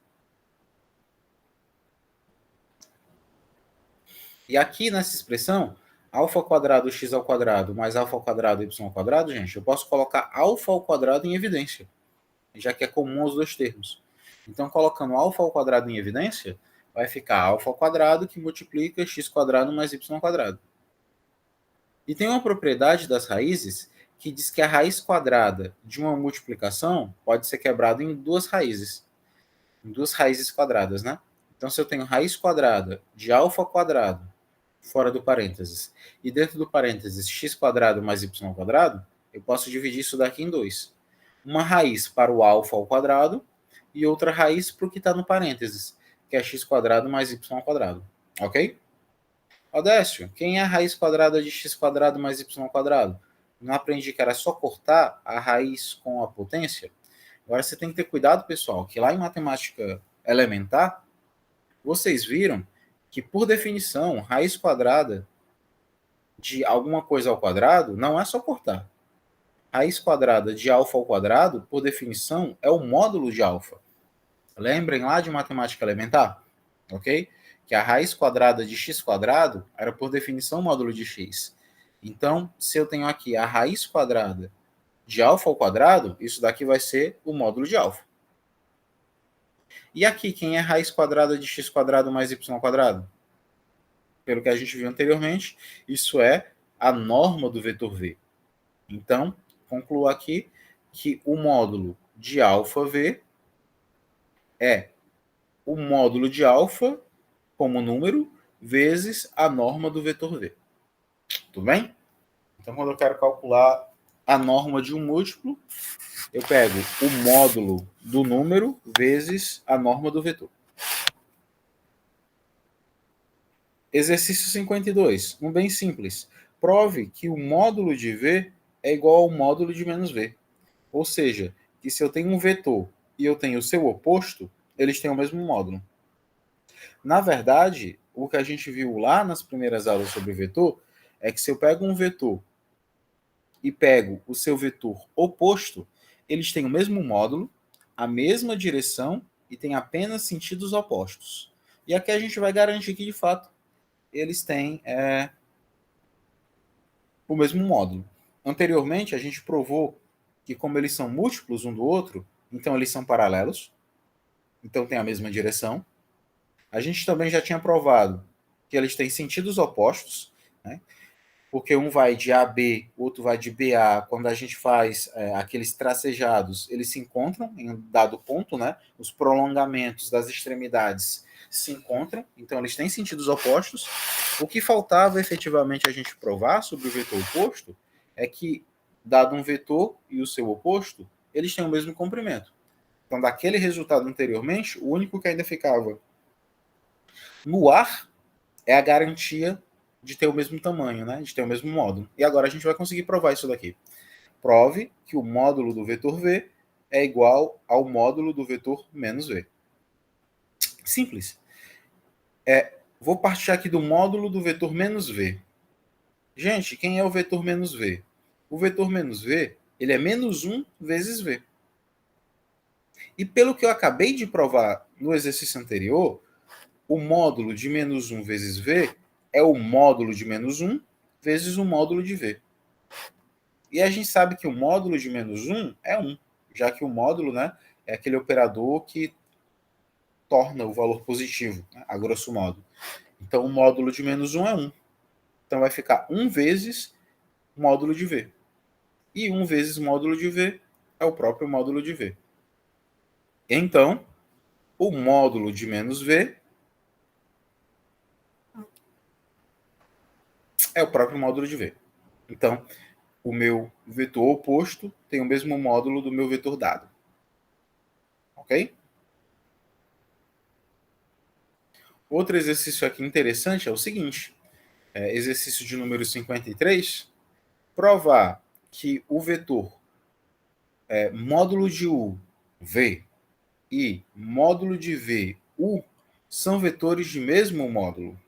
E aqui nessa expressão, alfa quadrado x ao quadrado mais alfa ao quadrado y ao quadrado, gente, eu posso colocar alfa ao quadrado em evidência, já que é comum aos dois termos. Então, colocando alfa ao quadrado em evidência, vai ficar alfa ao quadrado que multiplica x quadrado mais y ao quadrado. E tem uma propriedade das raízes que diz que a raiz quadrada de uma multiplicação pode ser quebrada em duas raízes quadradas, né? Então, se eu tenho raiz quadrada de alfa quadrado fora do parênteses e dentro do parênteses x quadrado mais y ao quadrado, eu posso dividir isso daqui em dois. Uma raiz para o alfa ao quadrado e outra raiz para o que está no parênteses, que é x quadrado mais y ao quadrado. Ok? Odécio, quem é a raiz quadrada de x quadrado mais y ao quadrado? Não aprendi que era só cortar a raiz com a potência? Agora você tem que ter cuidado, pessoal, que lá em matemática elementar, vocês viram que, por definição, raiz quadrada de alguma coisa ao quadrado não é só cortar. Raiz quadrada de alfa ao quadrado, por definição, é o módulo de alfa. Lembrem lá de matemática elementar? Ok? Que a raiz quadrada de x quadrado era, por definição, módulo de x. Então, se eu tenho aqui a raiz quadrada de alfa ao quadrado, isso daqui vai ser o módulo de alfa. E aqui, quem é raiz quadrada de x quadrado mais y ao quadrado? Pelo que a gente viu anteriormente, isso é a norma do vetor V. Então, concluo aqui que o módulo de alfa V é o módulo de alfa como número vezes a norma do vetor V. Tudo bem? Então, quando eu quero calcular a norma de um múltiplo, eu pego o módulo do número vezes a norma do vetor. Exercício 52, um bem simples. Prove que o módulo de V é igual ao módulo de menos V. Ou seja, que se eu tenho um vetor e eu tenho o seu oposto, eles têm o mesmo módulo. Na verdade, o que a gente viu lá nas primeiras aulas sobre vetor é que se eu pego um vetor e pego o seu vetor oposto, eles têm o mesmo módulo, a mesma direção e têm apenas sentidos opostos. E aqui a gente vai garantir que, de fato, eles têm o mesmo módulo. Anteriormente, a gente provou que, como eles são múltiplos um do outro, então eles são paralelos, então têm a mesma direção. A gente também já tinha provado que eles têm sentidos opostos, né? Porque um vai de A a B, o outro vai de B a A. Quando a gente faz aqueles tracejados, eles se encontram em um dado ponto, né? Os prolongamentos das extremidades se encontram, então eles têm sentidos opostos. O que faltava efetivamente a gente provar sobre o vetor oposto é que, dado um vetor e o seu oposto, eles têm o mesmo comprimento. Então, daquele resultado anteriormente, o único que ainda ficava no ar é a garantia de ter o mesmo tamanho, né? De ter o mesmo módulo. E agora a gente vai conseguir provar isso daqui. Prove que o módulo do vetor V é igual ao módulo do vetor menos V. Simples. Vou partir aqui do módulo do vetor menos V. Gente, quem é o vetor menos V? O vetor menos V, ele é menos 1 vezes V. E pelo que eu acabei de provar no exercício anterior, o módulo de menos 1 vezes V é o módulo de menos 1 vezes o módulo de V. E a gente sabe que o módulo de menos 1 é 1, já que o módulo, né, é aquele operador que torna o valor positivo, né, a grosso modo. Então, o módulo de menos 1 é 1. Então, vai ficar 1 vezes módulo de V. E 1 vezes módulo de V é o próprio módulo de V. Então, o módulo de menos V é o próprio módulo de V. Então, o meu vetor oposto tem o mesmo módulo do meu vetor dado. Ok? Outro exercício aqui interessante é o seguinte. Exercício de número 53. Provar que o vetor módulo de U, V, e módulo de V, U, são vetores de mesmo módulo.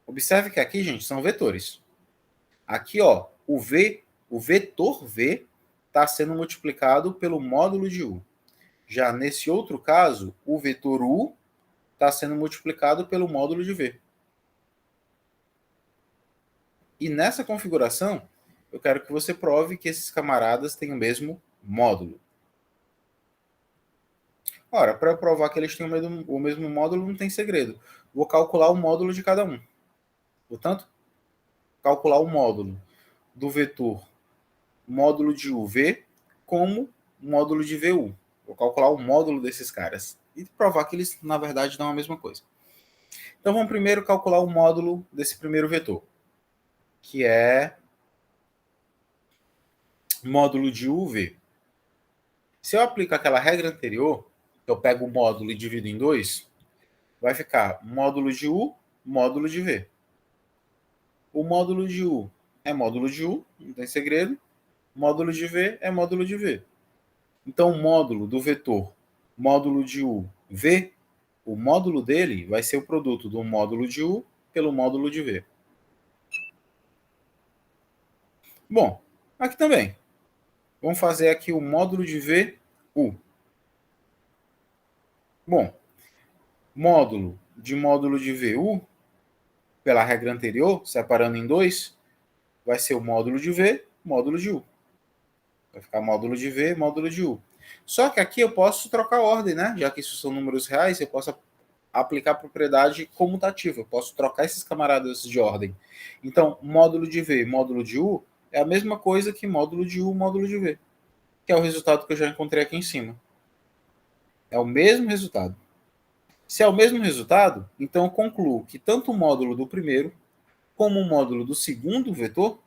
Observe que aqui, gente, são vetores. Aqui, ó, o vetor V está sendo multiplicado pelo módulo de U. Já nesse outro caso, o vetor U está sendo multiplicado pelo módulo de V. E nessa configuração, eu quero que você prove que esses camaradas têm o mesmo módulo. Ora, para eu provar que eles têm o mesmo módulo, não tem segredo. Vou calcular o módulo de cada um. Portanto, calcular o módulo do vetor módulo de UV como módulo de VU. Vou calcular o módulo desses caras e provar que eles, na verdade, dão a mesma coisa. Então, vamos primeiro calcular o módulo desse primeiro vetor, que é módulo de UV. Se eu aplico aquela regra anterior, eu pego o módulo e divido em 2, vai ficar módulo de U, módulo de V. O módulo de U é módulo de U, não tem segredo. Módulo de V é módulo de V. Então, o módulo do vetor módulo de U, V, o módulo dele vai ser o produto do módulo de U pelo módulo de V. Bom, aqui também. Vamos fazer aqui o módulo de V, U. Bom, módulo de VU, pela regra anterior, separando em 2, vai ser o módulo de V, módulo de U. Vai ficar módulo de V, módulo de U. Só que aqui eu posso trocar a ordem, né? Já que isso são números reais, eu posso aplicar a propriedade comutativa. Eu posso trocar esses camaradas de ordem. Então, módulo de V, módulo de U, é a mesma coisa que módulo de U, módulo de V. Que é o resultado que eu já encontrei aqui em cima. É o mesmo resultado. Se é o mesmo resultado, então eu concluo que tanto o módulo do primeiro como o módulo do segundo vetor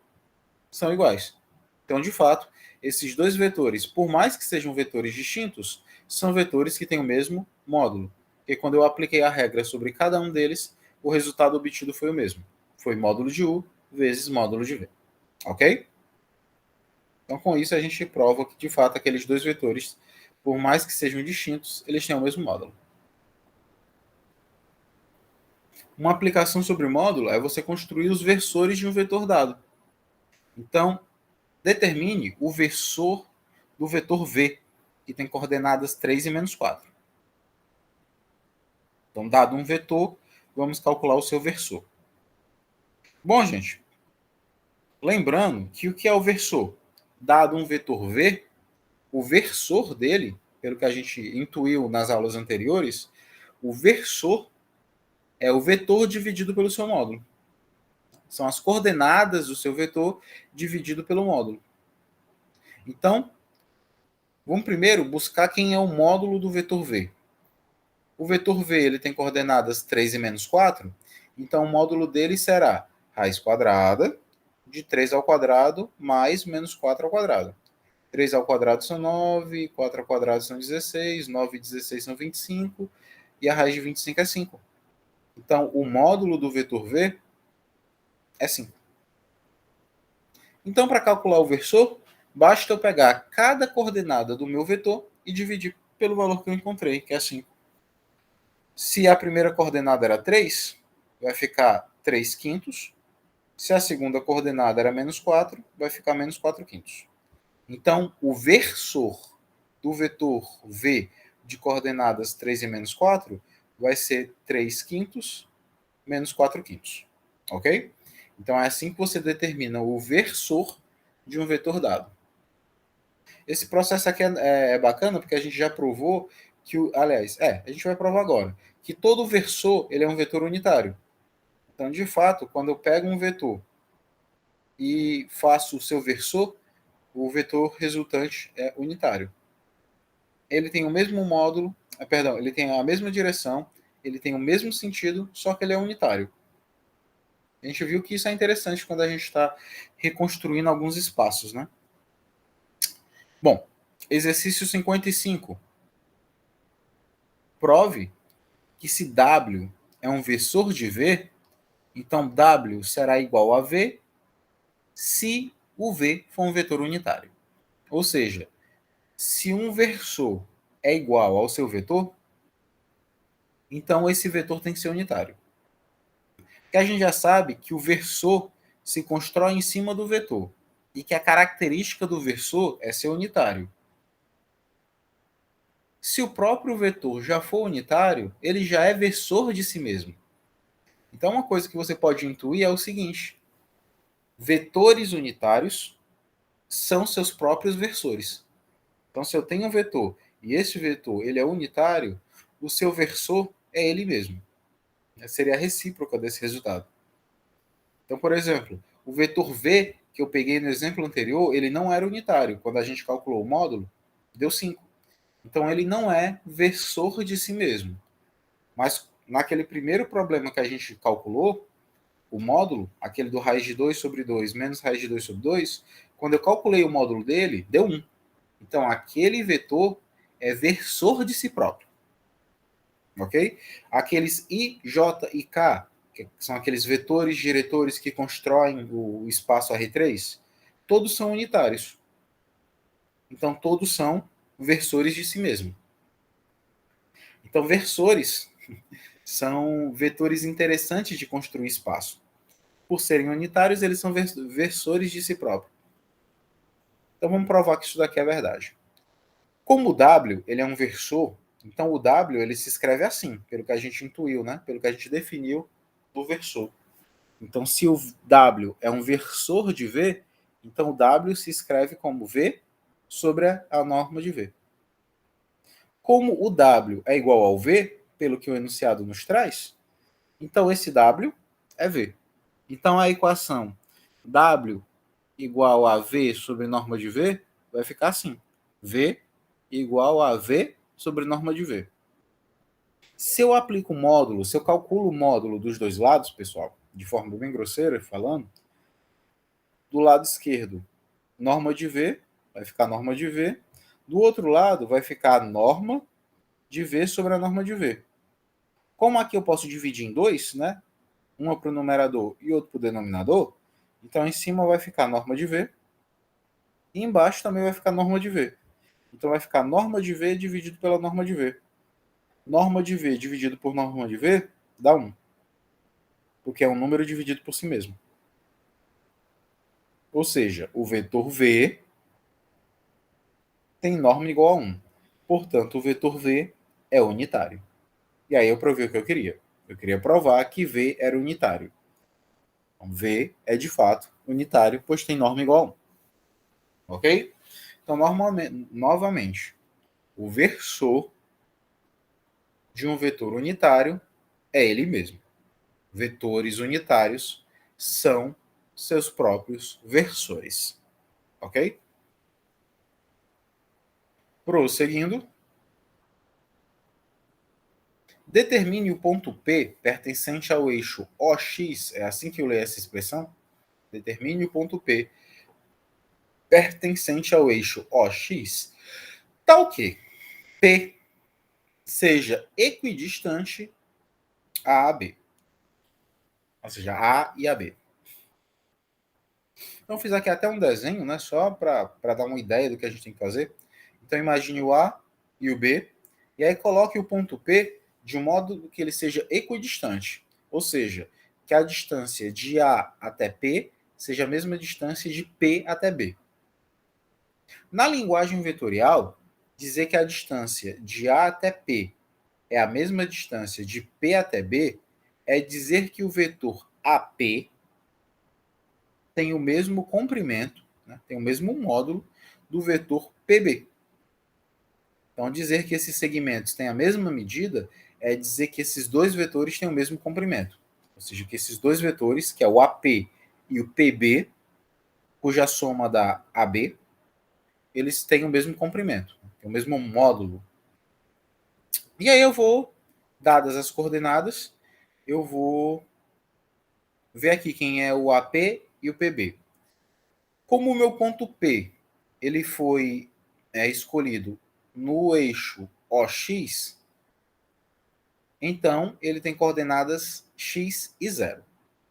são iguais. Então, de fato, esses dois vetores, por mais que sejam vetores distintos, são vetores que têm o mesmo módulo. E quando eu apliquei a regra sobre cada um deles, o resultado obtido foi o mesmo. Foi módulo de U vezes módulo de V. Ok? Então, com isso, a gente prova que, de fato, aqueles dois vetores, por mais que sejam distintos, eles têm o mesmo módulo. Uma aplicação sobre módulo é você construir os versores de um vetor dado. Então, determine o versor do vetor V, que tem coordenadas 3 e menos 4. Então, dado um vetor, vamos calcular o seu versor. Bom, gente, lembrando que o que é o versor? Dado um vetor V, o versor dele, pelo que a gente intuiu nas aulas anteriores, o versor é o vetor dividido pelo seu módulo. São as coordenadas do seu vetor dividido pelo módulo. Então, vamos primeiro buscar quem é o módulo do vetor V. O vetor V ele tem coordenadas 3 e menos 4, então o módulo dele será raiz quadrada de 3 ao quadrado mais menos 4 ao quadrado. 3 ao quadrado são 9, 4 ao quadrado são 16, 9 e 16 são 25, e a raiz de 25 é 5. Então, o módulo do vetor V é 5. Então, para calcular o versor, basta eu pegar cada coordenada do meu vetor e dividir pelo valor que eu encontrei, que é 5. Se a primeira coordenada era 3, vai ficar 3 quintos. Se a segunda coordenada era menos 4, vai ficar menos 4 quintos. Então, o versor do vetor V de coordenadas 3 e menos 4 vai ser 3 quintos menos 4 quintos. Ok? Então, é assim que você determina o versor de um vetor dado. Esse processo aqui é bacana porque a gente já provou aliás, a gente vai provar agora, que todo versor ele é um vetor unitário. Então, de fato, quando eu pego um vetor e faço o seu versor, o vetor resultante é unitário. Ele tem o mesmo módulo, perdão, ele tem a mesma direção, ele tem o mesmo sentido, só que ele é unitário. A gente viu que isso é interessante quando a gente está reconstruindo alguns espaços, né? Bom, exercício 55. Prove que se W é um versor de V, então W será igual a V se o V for um vetor unitário. Ou seja, se um versor é igual ao seu vetor, então esse vetor tem que ser unitário. Porque a gente já sabe que o versor se constrói em cima do vetor e que a característica do versor é ser unitário. Se o próprio vetor já for unitário, ele já é versor de si mesmo. Então, uma coisa que você pode intuir é o seguinte: vetores unitários são seus próprios versores. Então, se eu tenho um vetor e esse vetor ele é unitário, o seu versor é ele mesmo. Seria a recíproca desse resultado. Então, por exemplo, o vetor V, que eu peguei no exemplo anterior, ele não era unitário. Quando a gente calculou o módulo, deu 5. Então, ele não é versor de si mesmo. Mas, naquele primeiro problema que a gente calculou, o módulo, aquele do raiz de 2 sobre 2 menos raiz de 2 sobre 2, quando eu calculei o módulo dele, deu 1. Então, aquele vetor é versor de si próprio. Ok? Aqueles I, J e K, que são aqueles vetores diretores que constroem o espaço R3, todos são unitários. Então, todos são versores de si mesmo. Então, versores são vetores interessantes de construir espaço. Por serem unitários, eles são versores de si próprio. Então, vamos provar que isso daqui é verdade. Como o W ele é um versor, então o W ele se escreve assim, pelo que a gente intuiu, né? Pelo que a gente definiu do versor. Então, se o W é um versor de V, então o W se escreve como V sobre a norma de V. Como o W é igual ao V, pelo que o enunciado nos traz, então esse W é V. Então a equação W igual a V sobre norma de V vai ficar assim. V igual a V sobre norma de V. Se eu aplico o módulo, se eu calculo o módulo dos dois lados, pessoal, de forma bem grosseira falando, do lado esquerdo, norma de V, vai ficar norma de V. Do outro lado, vai ficar a norma de V sobre a norma de V. Como aqui eu posso dividir em dois, né? Uma para o numerador e outro para o denominador, então em cima vai ficar norma de V e embaixo também vai ficar norma de V. Então vai ficar norma de V dividido pela norma de V. Norma de V dividido por norma de V dá 1. Porque é um número dividido por si mesmo. Ou seja, o vetor V tem norma igual a 1. Portanto, o vetor V é unitário. E aí eu provei o que eu queria. Eu queria provar que V era unitário. Então, V é de fato unitário, pois tem norma igual a 1. Ok? Então, novamente, o versor de um vetor unitário é ele mesmo. Vetores unitários são seus próprios versores. Ok? Prosseguindo. Determine o ponto P pertencente ao eixo OX, é assim que eu leio essa expressão? Determine o ponto P pertencente ao eixo OX, tal que P seja equidistante a AB. Ou seja, A e AB. Então, fiz aqui até um desenho, né, só para dar uma ideia do que a gente tem que fazer. Então, imagine o A e o B, e aí coloque o ponto P de um modo que ele seja equidistante. Ou seja, que a distância de A até P seja a mesma distância de P até B. Na linguagem vetorial, dizer que a distância de A até P é a mesma distância de P até B é dizer que o vetor AP tem o mesmo comprimento, né, tem o mesmo módulo do vetor PB. Então, dizer que esses segmentos têm a mesma medida é dizer que esses dois vetores têm o mesmo comprimento. Ou seja, que esses dois vetores, que é o AP e o PB, cuja soma dá AB, eles têm o mesmo comprimento, o mesmo módulo. E aí eu vou, dadas as coordenadas, eu vou ver aqui quem é o AP e o PB. Como o meu ponto P ele foi escolhido no eixo OX, então ele tem coordenadas x e 0.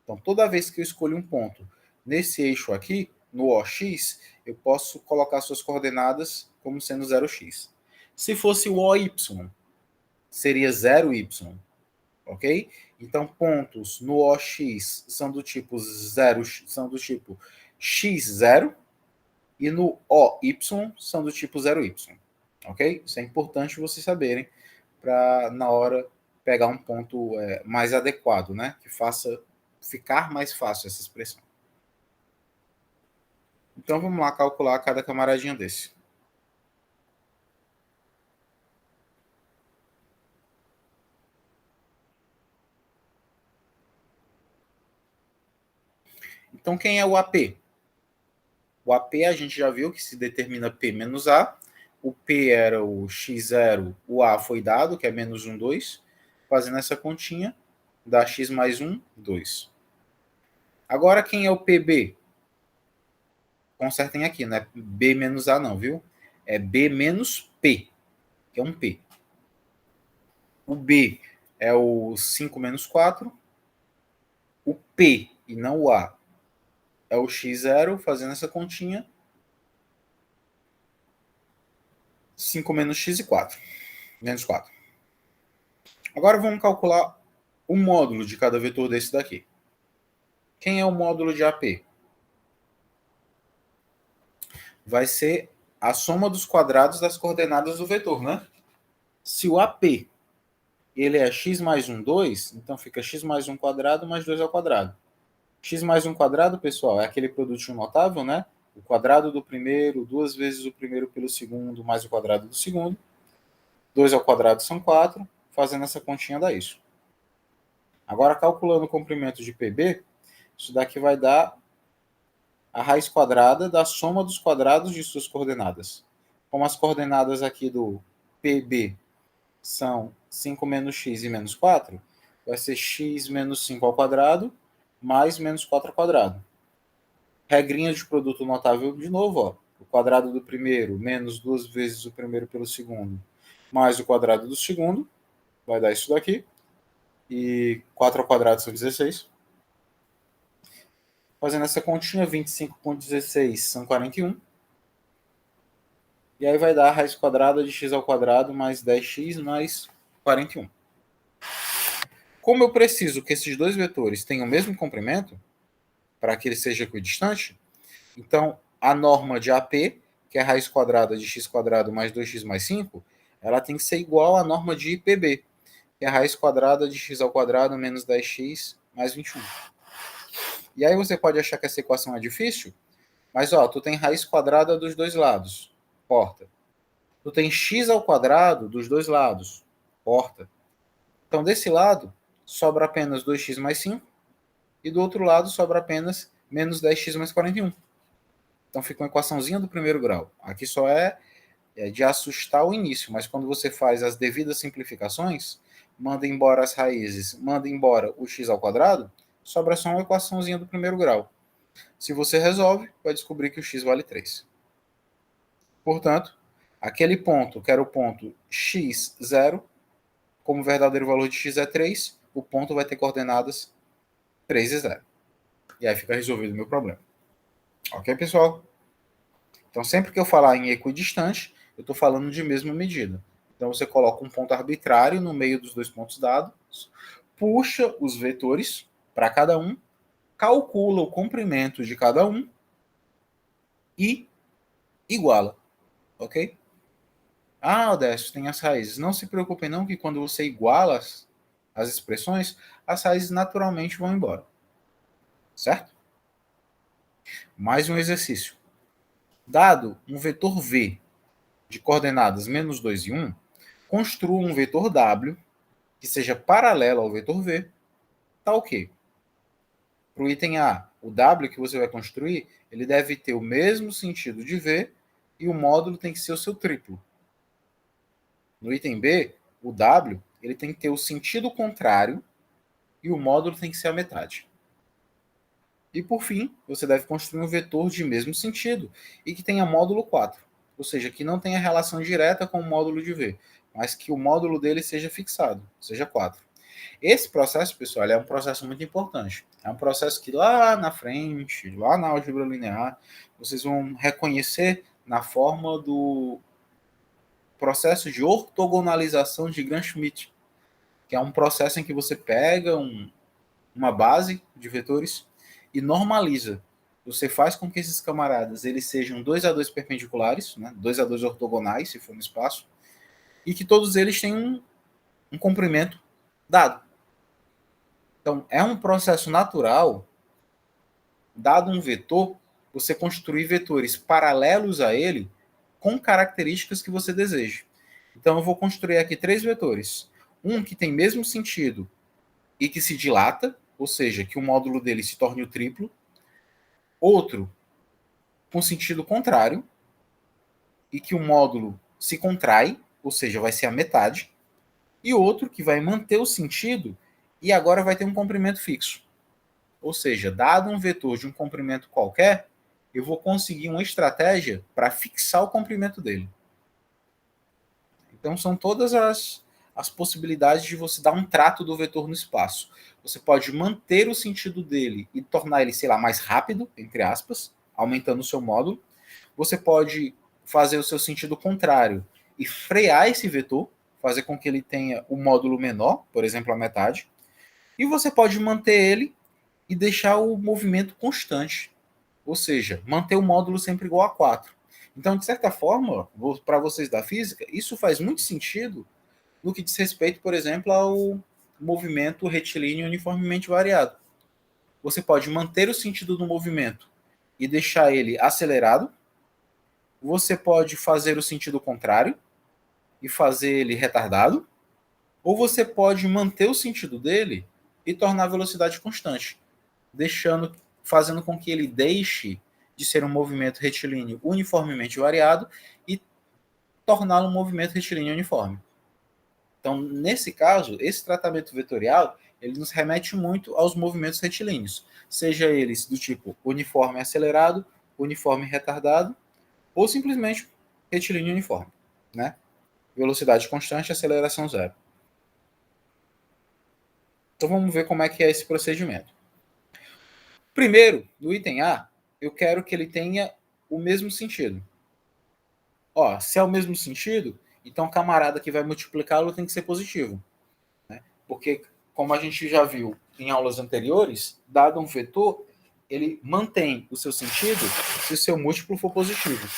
Então, toda vez que eu escolho um ponto nesse eixo aqui, no OX, eu posso colocar suas coordenadas como sendo 0x. Se fosse o OY, seria 0y, ok? Então, pontos no OX são do tipo 0, são do tipo x0, e no OY são do tipo 0y, ok? Isso é importante vocês saberem para na hora pegar um ponto mais adequado, né? Que faça ficar mais fácil essa expressão. Então vamos lá calcular cada camaradinho desse. Então quem é o AP? O AP a gente já viu que se determina P menos A. O P era o x0, o A foi dado, que é menos 1, 2. Fazendo essa continha, dá x mais 1, 2. Agora quem é o PB? Consertem aqui, não é B menos A não, viu? É B menos P, que é um P. O B é o 5 menos 4. O P, e não o A, é o x0, fazendo essa continha. 5 menos x e 4. Menos 4. Agora vamos calcular o módulo de cada vetor desse daqui. Quem é o módulo de AP? Vai ser a soma dos quadrados das coordenadas do vetor, né? Se o AP ele é x mais 1, 2, então fica x mais 1 quadrado mais 2 ao quadrado. X mais 1 quadrado, pessoal, é aquele produtinho notável, né? O quadrado do primeiro, duas vezes o primeiro pelo segundo, mais o quadrado do segundo. 2 ao quadrado são 4. Fazendo essa continha dá isso. Agora, calculando o comprimento de PB, isso daqui vai dar a raiz quadrada da soma dos quadrados de suas coordenadas. Como as coordenadas aqui do PB são 5 menos x e menos 4, vai ser x menos 5 ao quadrado mais menos 4 ao quadrado. Regrinha de produto notável de novo, ó. O quadrado do primeiro menos duas vezes o primeiro pelo segundo, mais o quadrado do segundo, vai dar isso daqui. E 4 ao quadrado são 16. Fazendo essa continha, 25 com 16 são 41. E aí vai dar a raiz quadrada de x ao quadrado mais 10x mais 41. Como eu preciso que esses dois vetores tenham o mesmo comprimento, para que ele seja equidistante, então a norma de AP, que é a raiz quadrada de x quadrado mais 2x mais 5, ela tem que ser igual à norma de PB, que é a raiz quadrada de x ao quadrado menos 10x mais 21. E aí você pode achar que essa equação é difícil, mas ó, tu tem raiz quadrada dos dois lados, porta. Tu tem x ao quadrado dos dois lados, porta. Então desse lado sobra apenas 2x mais 5 e do outro lado sobra apenas menos 10x mais 41. Então fica uma equaçãozinha do primeiro grau. Aqui só é de assustar o início, mas quando você faz as devidas simplificações, manda embora as raízes, manda embora o x ao quadrado, sobra só uma equaçãozinha do primeiro grau. Se você resolve, vai descobrir que o x vale 3. Portanto, aquele ponto, que era o ponto x0, como o verdadeiro valor de x é 3, o ponto vai ter coordenadas 3 e 0. E aí fica resolvido o meu problema. Ok, pessoal? Então, sempre que eu falar em equidistante, eu estou falando de mesma medida. Então, você coloca um ponto arbitrário no meio dos dois pontos dados, puxa os vetores para cada um, calcula o comprimento de cada um e iguala. Ok? Ah, Odécio, tem as raízes. Não se preocupem não que quando você iguala as expressões, as raízes naturalmente vão embora. Certo? Mais um exercício. Dado um vetor V de coordenadas menos 2 e 1, construa um vetor W que seja paralelo ao vetor V, tá ok. Para o item A, o W que você vai construir, ele deve ter o mesmo sentido de V e o módulo tem que ser o seu triplo. No item B, o W ele tem que ter o sentido contrário e o módulo tem que ser a metade. E por fim, você deve construir um vetor de mesmo sentido e que tenha módulo 4, ou seja, que não tenha relação direta com o módulo de V, mas que o módulo dele seja fixado, seja 4. Esse processo, pessoal, é um processo muito importante. É um processo que lá na frente, lá na álgebra linear, vocês vão reconhecer na forma do processo de ortogonalização de Gram-Schmidt, que é um processo em que você pega uma base de vetores e normaliza. Você faz com que esses camaradas eles sejam 2 a 2 perpendiculares, né? 2 a 2 ortogonais, se for no espaço, e que todos eles tenham um comprimento dado. Então, é um processo natural, dado um vetor, você construir vetores paralelos a ele com características que você deseja. Então, eu vou construir aqui 3 vetores. Um que tem mesmo sentido e que se dilata, ou seja, que o módulo dele se torne o triplo. Outro com sentido contrário e que o módulo se contrai, ou seja, vai ser a metade. E outro que vai manter o sentido e agora vai ter um comprimento fixo. Ou seja, dado um vetor de um comprimento qualquer, eu vou conseguir uma estratégia para fixar o comprimento dele. Então, são todas as possibilidades de você dar um trato do vetor no espaço. Você pode manter o sentido dele e tornar ele, sei lá, mais rápido, entre aspas, aumentando o seu módulo. Você pode fazer o seu sentido contrário e frear esse vetor, fazer com que ele tenha o módulo menor, por exemplo, a metade. E você pode manter ele e deixar o movimento constante, ou seja, manter o módulo sempre igual a 4. Então, de certa forma, para vocês da física, isso faz muito sentido no que diz respeito, por exemplo, ao movimento retilíneo uniformemente variado. Você pode manter o sentido do movimento e deixar ele acelerado. Você pode fazer o sentido contrário e fazer ele retardado. Ou você pode manter o sentido dele e tornar a velocidade constante, fazendo com que ele deixe de ser um movimento retilíneo uniformemente variado e torná-lo um movimento retilíneo uniforme. Então, nesse caso, esse tratamento vetorial ele nos remete muito aos movimentos retilíneos, seja eles do tipo uniforme acelerado, uniforme retardado, ou simplesmente retilíneo uniforme, né? Velocidade constante, aceleração zero. Então vamos ver como é que é esse procedimento. Primeiro, no item A, eu quero que ele tenha o mesmo sentido. Ó, se é o mesmo sentido, então o camarada que vai multiplicá-lo tem que ser positivo, né? Porque, como a gente já viu em aulas anteriores, dado um vetor, ele mantém o seu sentido se o seu múltiplo for positivo.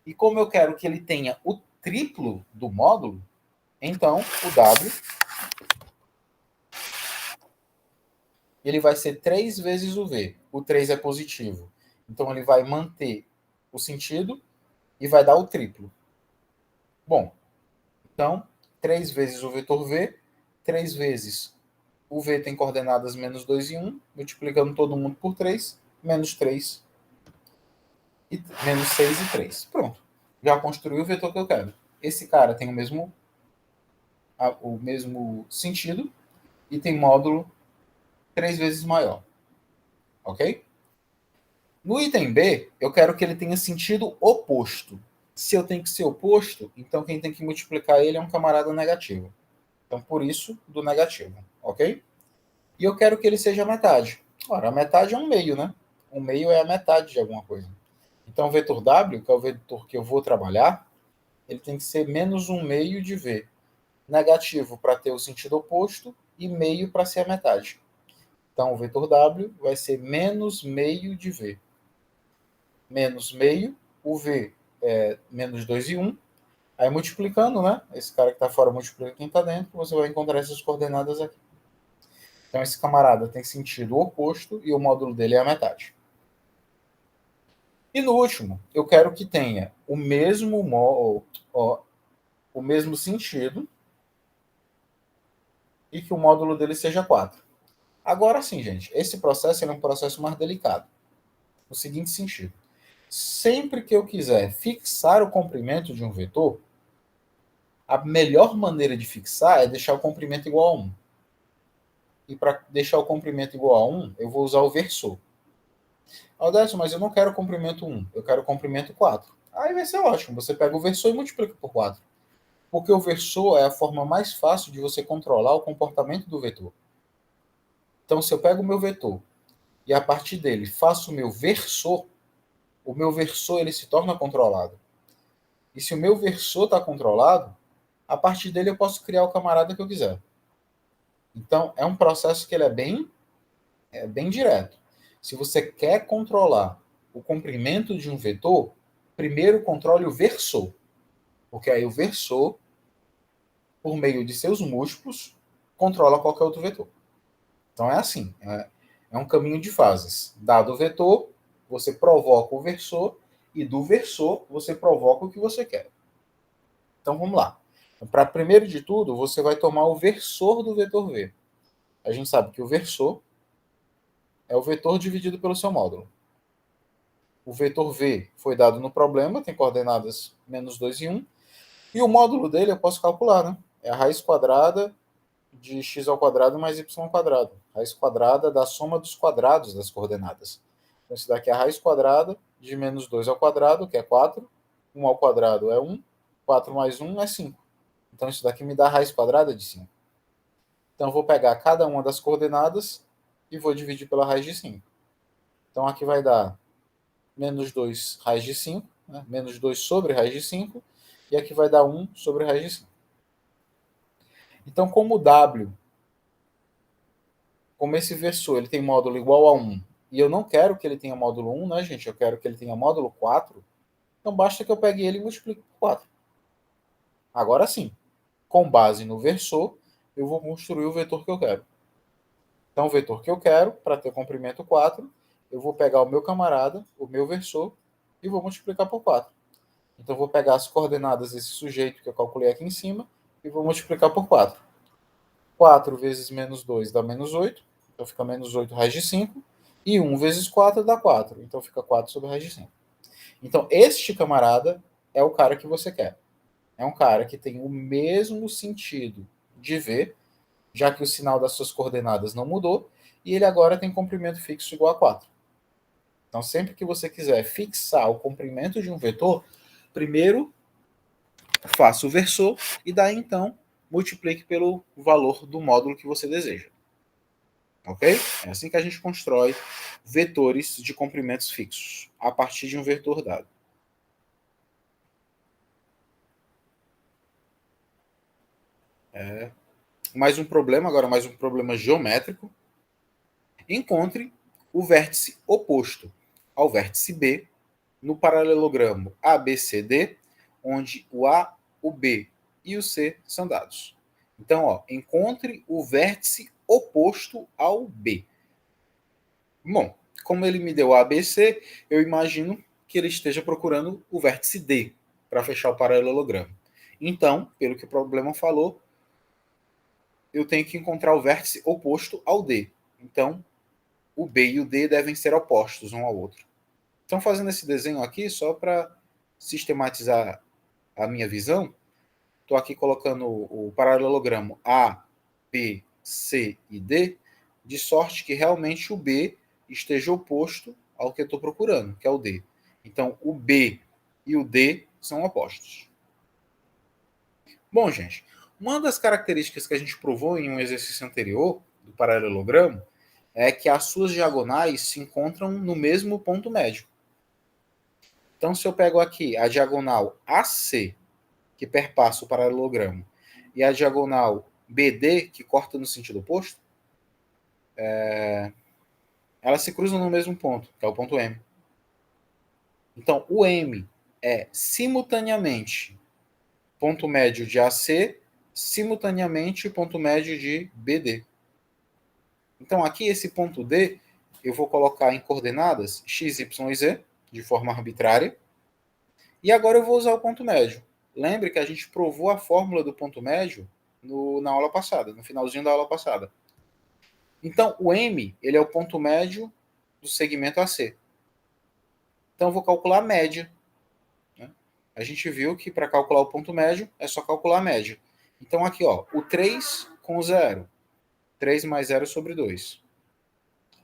E como eu quero que ele tenha o triplo do módulo, então o W ele vai ser 3 vezes o V. O 3 é positivo. Então ele vai manter o sentido e vai dar o triplo. Bom, então 3 vezes o vetor V, 3 vezes o V tem coordenadas menos 2 e 1, multiplicando todo mundo por 3, menos 3, e menos 6 e 3. Pronto. Já construí o vetor que eu quero. Esse cara tem o mesmo sentido e tem módulo 3 vezes maior. Ok? No item B, eu quero que ele tenha sentido oposto. Se eu tenho que ser oposto, então quem tem que multiplicar ele é um camarada negativo. Então, por isso, do negativo. Ok? E eu quero que ele seja a metade. Ora, a metade é um meio, né? Um meio é a metade de alguma coisa. Então, o vetor W, que é o vetor que eu vou trabalhar, ele tem que ser menos um meio de V. Negativo para ter o sentido oposto e meio para ser a metade. Então, o vetor W vai ser menos meio de V. Menos meio, o V é menos 2 e 1. Aí multiplicando, né? Esse cara que está fora multiplica quem está dentro, você vai encontrar essas coordenadas aqui. Então, esse camarada tem sentido oposto e o módulo dele é a metade. E no último, eu quero que tenha o mesmo o mesmo sentido e que o módulo dele seja 4. Agora sim, gente, esse processo é um processo mais delicado. No seguinte sentido: sempre que eu quiser fixar o comprimento de um vetor, a melhor maneira de fixar é deixar o comprimento igual a 1. E para deixar o comprimento igual a 1, eu vou usar o versor. Aldécio, mas eu não quero comprimento 1, eu quero comprimento 4. Aí vai ser ótimo, você pega o versor e multiplica por 4. Porque o versor é a forma mais fácil de você controlar o comportamento do vetor. Então, se eu pego o meu vetor e a partir dele faço o meu versor ele se torna controlado. E se o meu versor está controlado, a partir dele eu posso criar o camarada que eu quiser. Então, é um processo que ele é bem direto. Se você quer controlar o comprimento de um vetor, primeiro controle o versor. Porque aí o versor, por meio de seus múltiplos, controla qualquer outro vetor. Então é assim, é um caminho de fases. Dado o vetor, você provoca o versor, e do versor você provoca o que você quer. Então vamos lá. Para primeiro de tudo, você vai tomar o versor do vetor V. A gente sabe que o versor é o vetor dividido pelo seu módulo. O vetor V foi dado no problema, tem coordenadas -2 e 1. E o módulo dele eu posso calcular, né? É a raiz quadrada de x ao quadrado mais y ao quadrado. Raiz quadrada da soma dos quadrados das coordenadas. Então, isso daqui é a raiz quadrada de -2 ao quadrado, que é 4. 1 ao quadrado é 1. 4 mais 1 é 5. Então, isso daqui me dá a raiz quadrada de 5. Então, eu vou pegar cada uma das coordenadas e vou dividir pela raiz de 5. Então, aqui vai dar -2 raiz de 5, né? -2 sobre raiz de 5, e aqui vai dar 1 sobre raiz de 5. Então, como esse versor ele tem módulo igual a 1, e eu não quero que ele tenha módulo 1, né, gente? Eu quero que ele tenha módulo 4, então basta que eu pegue ele e multiplique por 4. Agora sim, com base no versor, eu vou construir o vetor que eu quero. Então, o vetor que eu quero, para ter comprimento 4, eu vou pegar o meu camarada, o meu versor, e vou multiplicar por 4. Então, eu vou pegar as coordenadas desse sujeito que eu calculei aqui em cima e vou multiplicar por 4. 4 vezes -2 dá -8, então fica -8 raiz de 5. E 1 vezes 4 dá 4, então fica 4 sobre raiz de 5. Então, este camarada é o cara que você quer. É um cara que tem o mesmo sentido de V, já que o sinal das suas coordenadas não mudou, e ele agora tem comprimento fixo igual a 4. Então, sempre que você quiser fixar o comprimento de um vetor, primeiro faça o versor e daí então multiplique pelo valor do módulo que você deseja. Ok? É assim que a gente constrói vetores de comprimentos fixos, a partir de um vetor dado. Mais um problema, agora mais um problema geométrico. Encontre o vértice oposto ao vértice B no paralelogramo ABCD, onde o A, o B e o C são dados. Então, encontre o vértice oposto ao B. Bom, como ele me deu A, B, C, eu imagino que ele esteja procurando o vértice D para fechar o paralelogramo. Então, pelo que o problema falou, eu tenho que encontrar o vértice oposto ao D. Então, o B e o D devem ser opostos um ao outro. Então, fazendo esse desenho aqui, só para sistematizar a minha visão, estou aqui colocando o paralelogramo A, B, C e D, de sorte que realmente o B esteja oposto ao que eu estou procurando, que é o D. Então, o B e o D são opostos. Bom, gente, uma das características que a gente provou em um exercício anterior do paralelogramo é que as suas diagonais se encontram no mesmo ponto médio. Então, se eu pego aqui a diagonal AC, que perpassa o paralelogramo, e a diagonal BD, que corta no sentido oposto, elas se cruzam no mesmo ponto, que é o ponto M. Então, o M é simultaneamente ponto médio de AC, simultaneamente ponto médio de BD. Então, aqui esse ponto D, eu vou colocar em coordenadas x, y e z, de forma arbitrária. E agora eu vou usar o ponto médio. Lembre que a gente provou a fórmula do ponto médio na aula passada, no finalzinho da aula passada. Então, o M, ele é o ponto médio do segmento AC. Então, eu vou calcular a média. Né? A gente viu que para calcular o ponto médio, é só calcular a média. Então, aqui, ó, o 3 com o 0. 3 mais 0 sobre 2.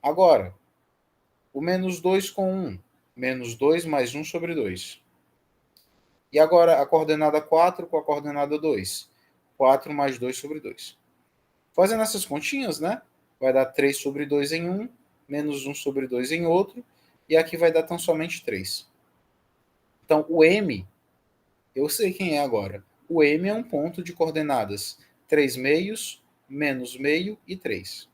Agora, o menos 2 com 1. Menos 2 mais 1 sobre 2. E agora, a coordenada 4 com a coordenada 2. 4 mais 2 sobre 2. Fazendo essas continhas, né? Vai dar 3 sobre 2 em um, menos 1 sobre 2 em outro, e aqui vai dar tão somente 3. Então, o M, eu sei quem é agora. O M é um ponto de coordenadas 3 meios, menos meio e 3.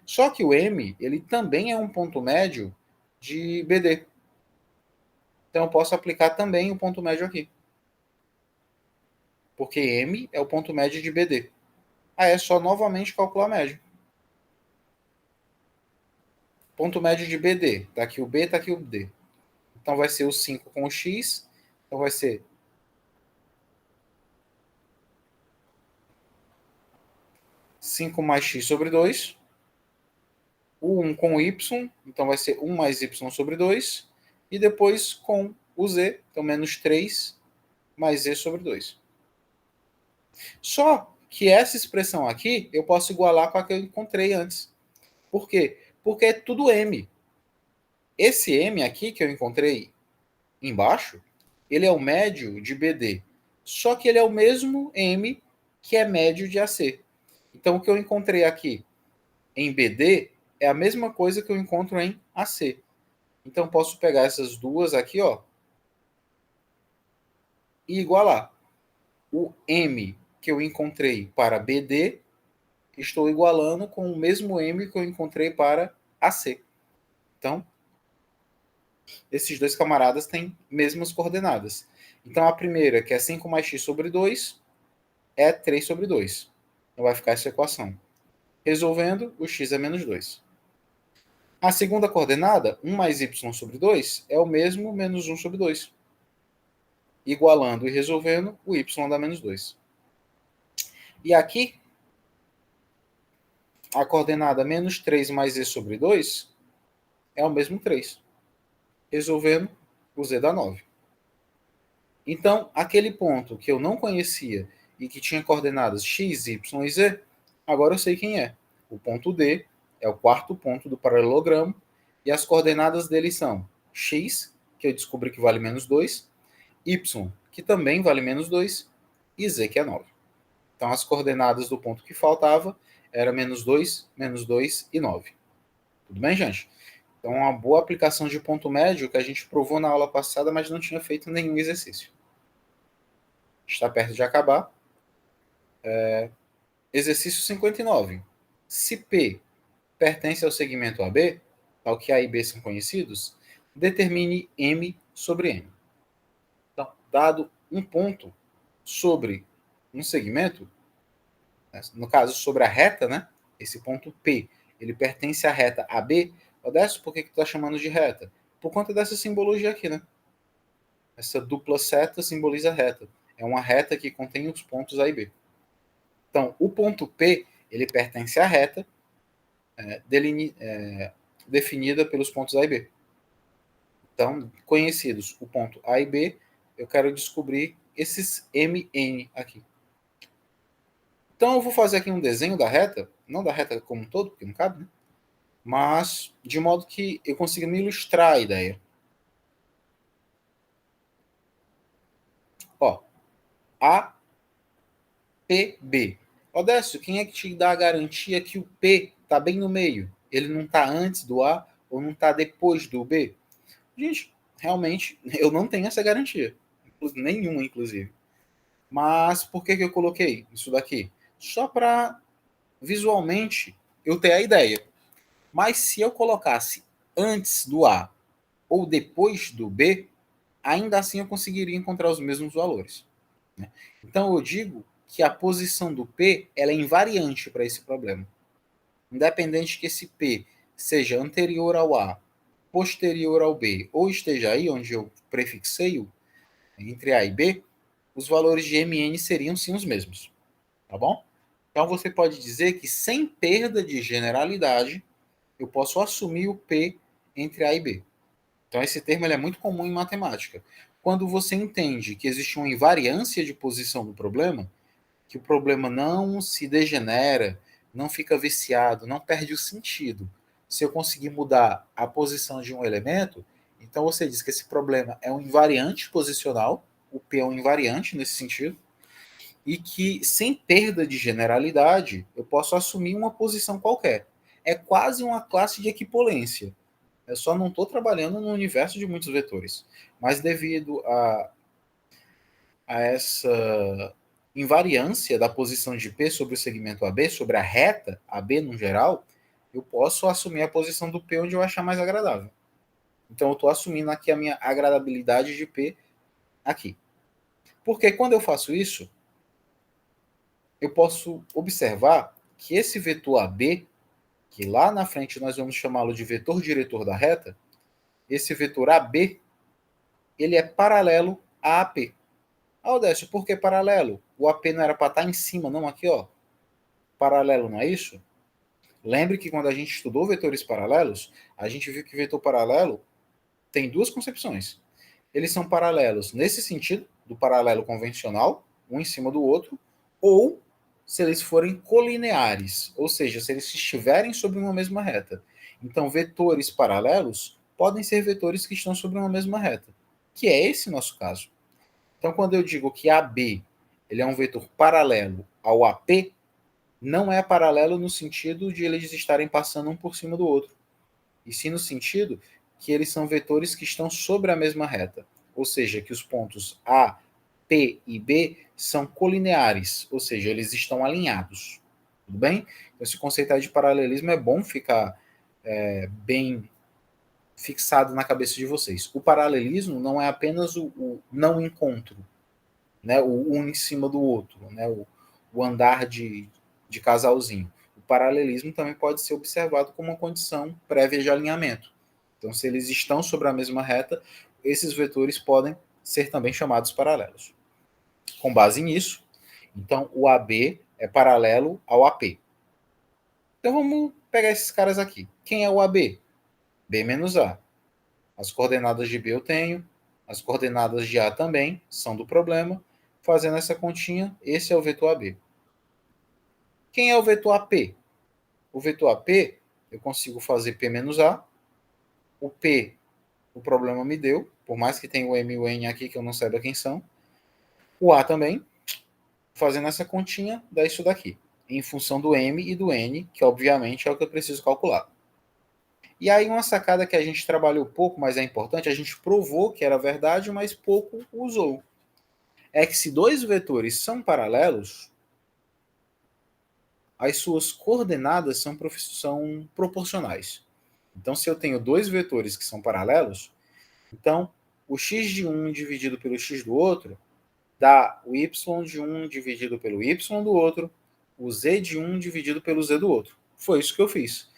Só que o M, ele também é um ponto médio de BD. Então, eu posso aplicar também o ponto médio aqui. Porque M é o ponto médio de BD. Aí é só novamente calcular a média. Ponto médio de BD. Tá aqui o B, tá aqui o D. Então vai ser o 5 com o X. Então vai ser 5 mais X sobre 2. O 1 com o Y. Então vai ser 1 mais Y sobre 2. E depois com o Z. Então menos 3 mais Z sobre 2. Só que essa expressão aqui eu posso igualar com a que eu encontrei antes. Por quê? Porque é tudo M. Esse M aqui que eu encontrei embaixo, ele é o médio de BD. Só que ele é o mesmo M que é médio de AC. Então, o que eu encontrei aqui em BD é a mesma coisa que eu encontro em AC. Então, posso pegar essas duas aqui, ó, e igualar. O M que eu encontrei para BD, estou igualando com o mesmo M que eu encontrei para AC. Então, esses dois camaradas têm mesmas coordenadas. Então, a primeira, que é 5 mais x sobre 2, é 3 sobre 2. Então, vai ficar essa equação. Resolvendo, o x é menos 2. A segunda coordenada, 1 mais y sobre 2, é o mesmo menos 1 sobre 2. Igualando e resolvendo, o y dá menos 2. E aqui, a coordenada menos 3 mais z sobre 2 é o mesmo 3. Resolvendo, o z dá 9. Então, aquele ponto que eu não conhecia e que tinha coordenadas x, y e z, agora eu sei quem é. O ponto D é o quarto ponto do paralelogramo e as coordenadas dele são x, que eu descobri que vale menos 2, y, que também vale menos 2, e z, que é 9. Então, as coordenadas do ponto que faltava eram menos 2 e 9. Tudo bem, gente? Então, uma boa aplicação de ponto médio que a gente provou na aula passada, mas não tinha feito nenhum exercício. Está perto de acabar. Exercício 59. Se P pertence ao segmento AB, tal que A e B são conhecidos, determine M sobre M. Então, dado um ponto sobre um segmento, no caso sobre a reta, né? Esse ponto P, ele pertence à reta AB. Odécio, por que tu está chamando de reta? Por conta dessa simbologia aqui, né? Essa dupla seta simboliza reta. É uma reta que contém os pontos A e B. Então, o ponto P, ele pertence à reta definida pelos pontos A e B. Então, conhecidos o ponto A e B, eu quero descobrir esses MN aqui. Então, eu vou fazer aqui um desenho da reta, não da reta como um todo, porque não cabe, né? Mas de modo que eu consiga me ilustrar a ideia. Ó, A, P, B. Odécio, quem é que te dá a garantia que o P está bem no meio? Ele não está antes do A ou não está depois do B? Gente, realmente, eu não tenho essa garantia. Nenhuma, inclusive. Mas por que eu coloquei isso daqui? Só para visualmente eu ter a ideia. Mas se eu colocasse antes do A ou depois do B, ainda assim eu conseguiria encontrar os mesmos valores. Né? Então eu digo que a posição do P ela é invariante para esse problema. Independente que esse P seja anterior ao A posterior ao B ou esteja aí, onde eu prefixei entre A e B, os valores de M e N seriam sim os mesmos. Tá bom? Então você pode dizer que sem perda de generalidade, eu posso assumir o P entre A e B. Então esse termo ele é muito comum em matemática. Quando você entende que existe uma invariância de posição do problema, que o problema não se degenera, não fica viciado, não perde o sentido. Se eu conseguir mudar a posição de um elemento, então você diz que esse problema é um invariante posicional, o P é um invariante nesse sentido, e que sem perda de generalidade, eu posso assumir uma posição qualquer. É quase uma classe de equipolência. Eu só não estou trabalhando no universo de muitos vetores. Mas devido a essa invariância da posição de P sobre o segmento AB, sobre a reta AB no geral, eu posso assumir a posição do P onde eu achar mais agradável. Então eu estou assumindo aqui a minha agradabilidade de P aqui. Porque quando eu faço isso, eu posso observar que esse vetor AB, que lá na frente nós vamos chamá-lo de vetor diretor da reta, esse vetor AB, ele é paralelo a AP. Ah, Odécio, por que paralelo? O AP não era para estar em cima, não aqui, ó. Paralelo, não é isso? Lembre que quando a gente estudou vetores paralelos, a gente viu que vetor paralelo tem duas concepções. Eles são paralelos nesse sentido, do paralelo convencional, um em cima do outro, ou se eles forem colineares, ou seja, se eles estiverem sobre uma mesma reta. Então, vetores paralelos podem ser vetores que estão sobre uma mesma reta, que é esse nosso caso. Então, quando eu digo que AB ele é um vetor paralelo ao AP, não é paralelo no sentido de eles estarem passando um por cima do outro, e sim no sentido que eles são vetores que estão sobre a mesma reta, ou seja, que os pontos A, P e B são colineares, ou seja, eles estão alinhados. Tudo bem? Então, esse conceito de paralelismo é bom ficar bem fixado na cabeça de vocês. O paralelismo não é apenas o não encontro, né, o um em cima do outro, né, o andar de casalzinho. O paralelismo também pode ser observado como uma condição prévia de alinhamento. Então, se eles estão sobre a mesma reta, esses vetores podem ser também chamados paralelos. Com base nisso, então o AB é paralelo ao AP. Então vamos pegar esses caras aqui. Quem é o AB? B menos A. As coordenadas de B eu tenho, as coordenadas de A também são do problema. Fazendo essa continha, esse é o vetor AB. Quem é o vetor AP? O vetor AP, eu consigo fazer P menos A. O P, o problema me deu, por mais que tenha o M e o N aqui que eu não saiba quem são. O A também, fazendo essa continha, dá isso daqui, em função do M e do N, que obviamente é o que eu preciso calcular. E aí uma sacada que a gente trabalhou pouco, mas é importante, a gente provou que era verdade, mas pouco usou. É que se dois vetores são paralelos, as suas coordenadas são proporcionais. Então, se eu tenho dois vetores que são paralelos, então o x de um dividido pelo x do outro dá o y de um dividido pelo y do outro, o z de um dividido pelo z do outro. Foi isso que eu fiz.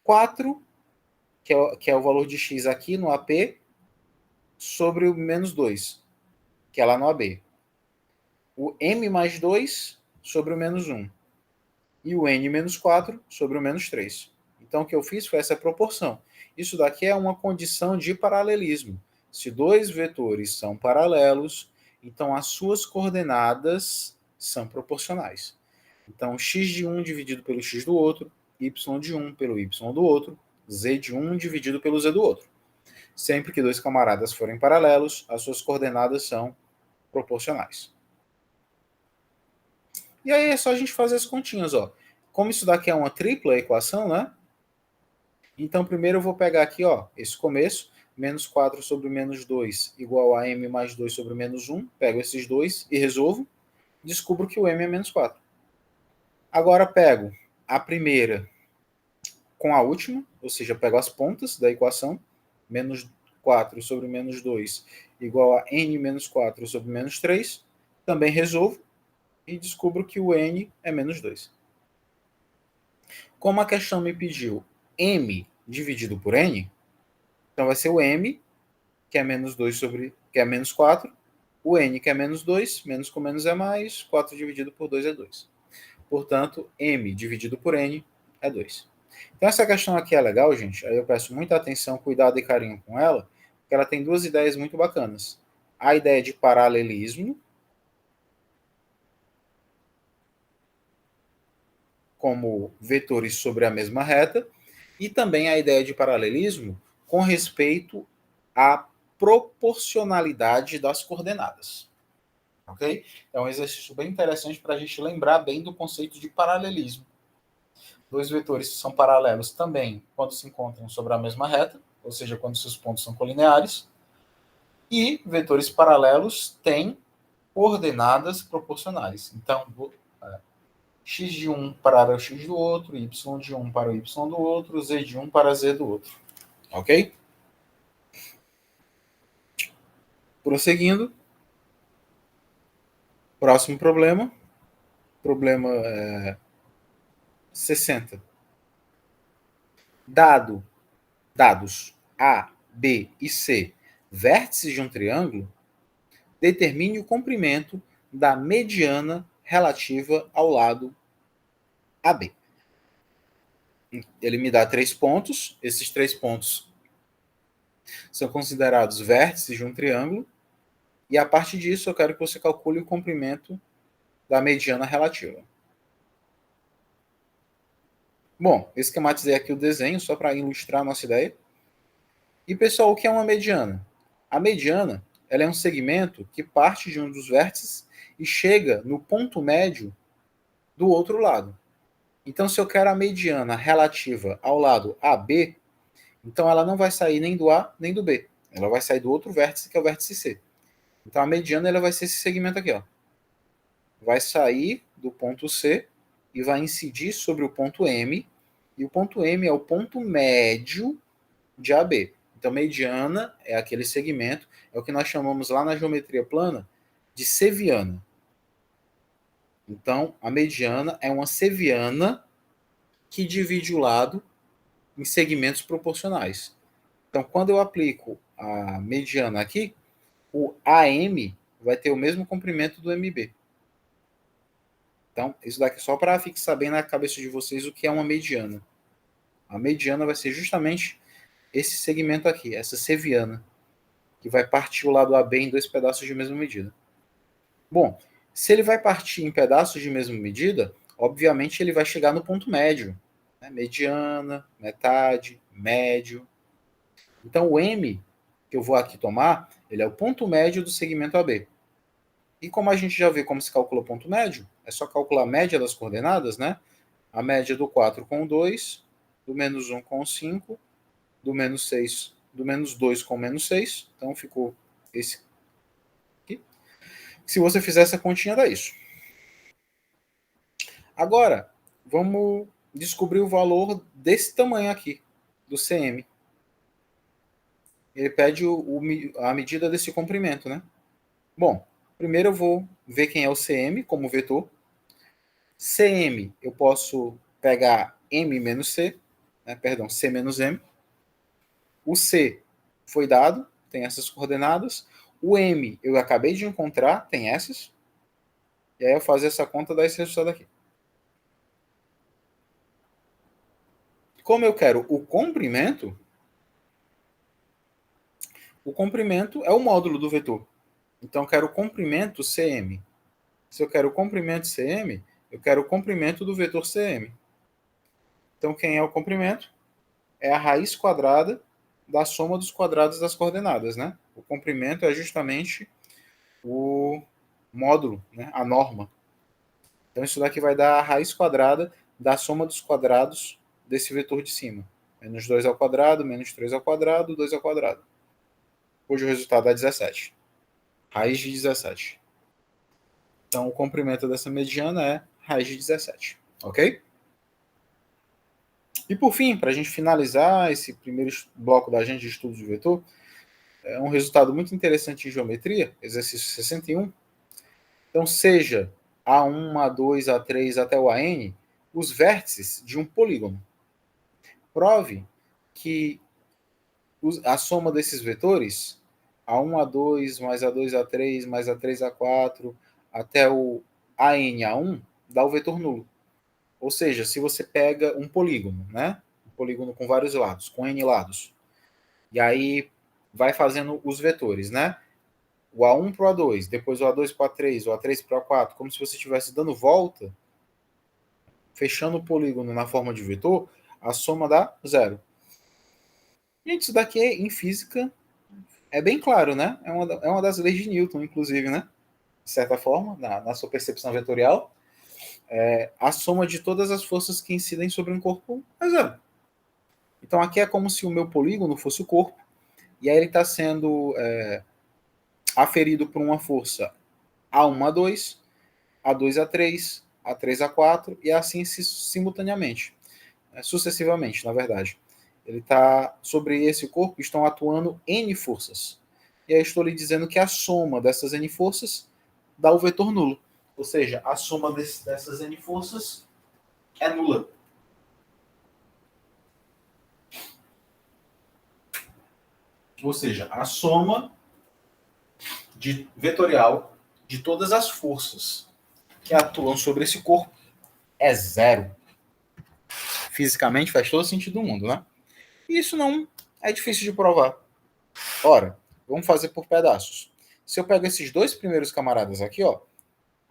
4, que é o valor de x aqui no AP, sobre o menos 2, que é lá no AB. O m mais 2 sobre o menos 1. E o n menos 4 sobre o menos 3. Então, o que eu fiz foi essa proporção. Isso daqui é uma condição de paralelismo. Se dois vetores são paralelos, então as suas coordenadas são proporcionais. Então, x de um dividido pelo x do outro, y de um pelo y do outro, z de um dividido pelo z do outro. Sempre que dois camaradas forem paralelos, as suas coordenadas são proporcionais. E aí é só a gente fazer as continhas, ó. Como isso daqui é uma tripla equação, né? Então, primeiro eu vou pegar aqui, ó, esse começo, menos 4 sobre menos 2 igual a m mais 2 sobre menos 1. Pego esses dois e resolvo. Descubro que o m é menos 4. Agora pego a primeira com a última, ou seja, pego as pontas da equação, menos 4 sobre menos 2 igual a n menos 4 sobre menos 3. Também resolvo e descubro que o n é menos 2. Como a questão me pediu m dividido por n, Então vai ser o m, que é menos 2 sobre, que é menos 4, o n, que é menos 2, menos com menos é mais, 4 dividido por 2 é 2. Portanto, m dividido por n é 2. Então essa questão aqui é legal, gente. Aí eu peço muita atenção, cuidado e carinho com ela, porque ela tem duas ideias muito bacanas. A ideia de paralelismo, como vetores sobre a mesma reta, e também a ideia de paralelismo com respeito à proporcionalidade das coordenadas. Ok? É um exercício bem interessante para a gente lembrar bem do conceito de paralelismo. Dois vetores são paralelos também quando se encontram sobre a mesma reta, ou seja, quando seus pontos são colineares, e vetores paralelos têm coordenadas proporcionais. Então, x de um para o x do outro, y de um para o y do outro, z de um para z do outro. Ok? Prosseguindo. Próximo problema. Problema 60. Dados A, B e C, vértices de um triângulo, determine o comprimento da mediana relativa ao lado AB. Ele me dá 3 pontos. Esses 3 pontos são considerados vértices de um triângulo. E a partir disso, eu quero que você calcule o comprimento da mediana relativa. Bom, esquematizei aqui o desenho só para ilustrar a nossa ideia. E, pessoal, o que é uma mediana? A mediana ela é um segmento que parte de um dos vértices e chega no ponto médio do outro lado. Então, se eu quero a mediana relativa ao lado AB, então ela não vai sair nem do A nem do B. Ela vai sair do outro vértice, que é o vértice C. Então, a mediana ela vai ser esse segmento aqui. Ó. Vai sair do ponto C e vai incidir sobre o ponto M. E o ponto M é o ponto médio de AB. Então, mediana é aquele segmento, é o que nós chamamos lá na geometria plana de seviana. Então, a mediana é uma seviana que divide o lado em segmentos proporcionais. Então, quando eu aplico a mediana aqui, o AM vai ter o mesmo comprimento do MB. Então, isso daqui é só para fixar bem na cabeça de vocês o que é uma mediana. A mediana vai ser justamente esse segmento aqui, essa seviana, que vai partir o lado AB em 2 pedaços de mesma medida. Bom, se ele vai partir em pedaços de mesma medida, obviamente ele vai chegar no ponto médio. Né? Mediana, metade, médio. Então o M que eu vou aqui tomar, ele é o ponto médio do segmento AB. E como a gente já vê como se calcula o ponto médio, é só calcular a média das coordenadas, né? A média do 4 com o 2, do menos 1 com o 5, do menos 6, do menos 2 com o menos 6. Então ficou esse aqui. Se você fizer essa continha, dá isso. Agora, vamos descobrir o valor desse tamanho aqui, do CM. Ele pede a medida desse comprimento, né? Bom, primeiro eu vou ver quem é o CM como vetor. CM, eu posso pegar M menos C, né, perdão, C menos M. O C foi dado, tem essas coordenadas. O M eu acabei de encontrar, tem essas. E aí eu fazer essa conta, dá esse resultado aqui. Como eu quero o comprimento é o módulo do vetor. Então eu quero o comprimento CM. Se eu quero o comprimento CM, eu quero o comprimento do vetor CM. Então quem é o comprimento? É a raiz quadrada da soma dos quadrados das coordenadas, né? O comprimento é justamente o módulo, né? A norma. Então isso daqui vai dar a raiz quadrada da soma dos quadrados desse vetor de cima. Menos 2 ao quadrado, menos 3 ao quadrado, 2 ao quadrado. Hoje o resultado é 17. Raiz de 17. Então o comprimento dessa mediana é raiz de 17. Ok? E por fim, para a gente finalizar esse primeiro bloco da gente de estudo de vetor, é um resultado muito interessante em geometria, exercício 61. Então, seja A1, A2, A3 até o AN, os vértices de um polígono. Prove que a soma desses vetores, A1, A2, mais A2, A3, mais A3, A4, até o AN, A1, dá o vetor nulo. Ou seja, se você pega um polígono, né? Um polígono com vários lados, com N lados, e aí vai fazendo os vetores, né? O A1 para o A2, depois o A2 para o A3, o A3 para o A4, como se você estivesse dando volta, fechando o polígono na forma de vetor, a soma dá zero. Gente, isso daqui em física é bem claro, né? É uma das leis de Newton, inclusive, né? De certa forma, na sua percepção vetorial, a soma de todas as forças que incidem sobre um corpo é zero. Então aqui é como se o meu polígono fosse o corpo, e aí ele está sendo aferido por uma força A1, A2, A2, A3, A3, A4, e assim simultaneamente, sucessivamente, na verdade. Ele está sobre esse corpo, estão atuando N forças. E aí estou lhe dizendo que a soma dessas N forças dá o vetor nulo. Ou seja, a soma dessas N forças é nula. Ou seja, a soma vetorial de todas as forças que atuam sobre esse corpo é zero. Fisicamente faz todo sentido do mundo, né? E isso não é difícil de provar. Ora, vamos fazer por pedaços. Se eu pego esses dois primeiros camaradas aqui, ó,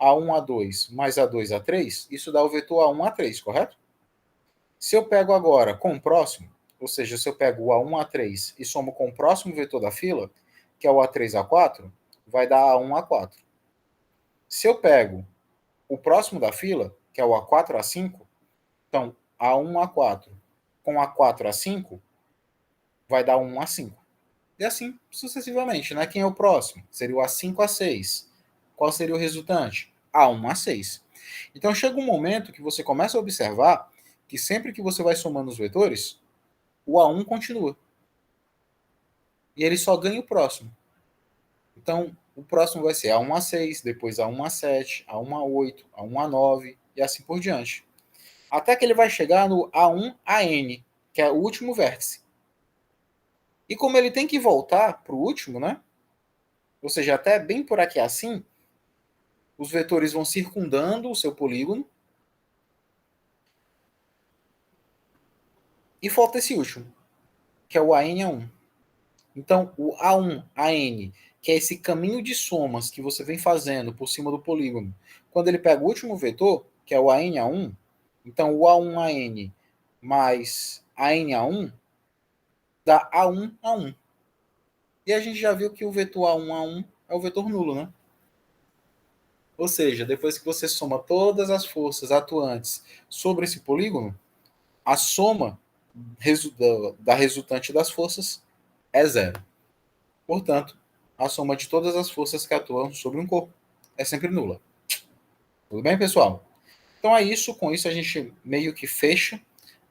A1, A2 mais A2, A3, isso dá o vetor A1, A3, correto? Se eu pego agora com o próximo, ou seja, se eu pego o A1, A3 e somo com o próximo vetor da fila, que é o A3, A4, vai dar A1, A4. Se eu pego o próximo da fila, que é o A4, A5, então A1, A4 com A4, A5, vai dar 1, A5. E assim sucessivamente, né? Quem é o próximo? Seria o A5, A6. Qual seria o resultante? A1, A6. Então chega um momento que você começa a observar que sempre que você vai somando os vetores, o A1 continua. E ele só ganha o próximo. Então, o próximo vai ser A1, A6, depois A1, A7, A1, A8, A1, A9 e assim por diante. Até que ele vai chegar no A1, AN, que é o último vértice. E como ele tem que voltar para o último, né? Ou seja, até bem por aqui assim, os vetores vão circundando o seu polígono e falta esse último, que é o AN1. Então, o A1, AN, que é esse caminho de somas que você vem fazendo por cima do polígono, quando ele pega o último vetor, que é o AN1, então o A1, AN mais AN1 dá A1, A1. E a gente já viu que o vetor A1, A1 é o vetor nulo, né? Ou seja, depois que você soma todas as forças atuantes sobre esse polígono, a soma da resultante das forças é zero. Portanto, a soma de todas as forças que atuam sobre um corpo é sempre nula. Tudo bem, pessoal? Então é isso. Com isso a gente meio que fecha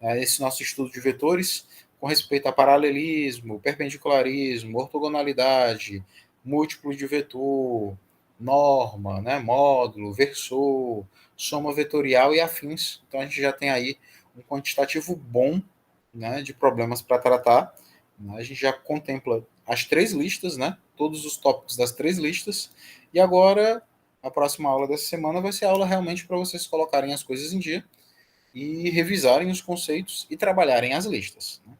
esse nosso estudo de vetores com respeito a paralelismo, perpendicularismo, ortogonalidade, múltiplo de vetor, norma, né, módulo, versor, soma vetorial e afins. Então a gente já tem aí um quantitativo bom, né, de problemas para tratar. A gente já contempla as três listas, né, todos os tópicos das três listas, e agora a próxima aula dessa semana vai ser a aula realmente para vocês colocarem as coisas em dia e revisarem os conceitos e trabalharem as listas, né?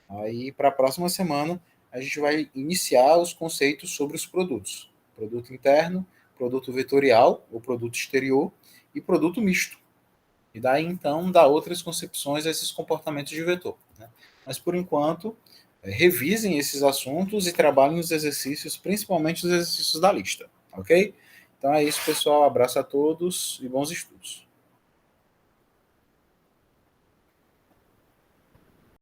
Aí, para a próxima semana, a gente vai iniciar os conceitos sobre os produtos. Produto interno, produto vetorial, ou produto exterior, e produto misto. E daí, então, dá outras concepções a esses comportamentos de vetor, né? Mas, por enquanto, revisem esses assuntos e trabalhem os exercícios, principalmente os exercícios da lista, ok? Então é isso, pessoal. Abraço a todos e bons estudos.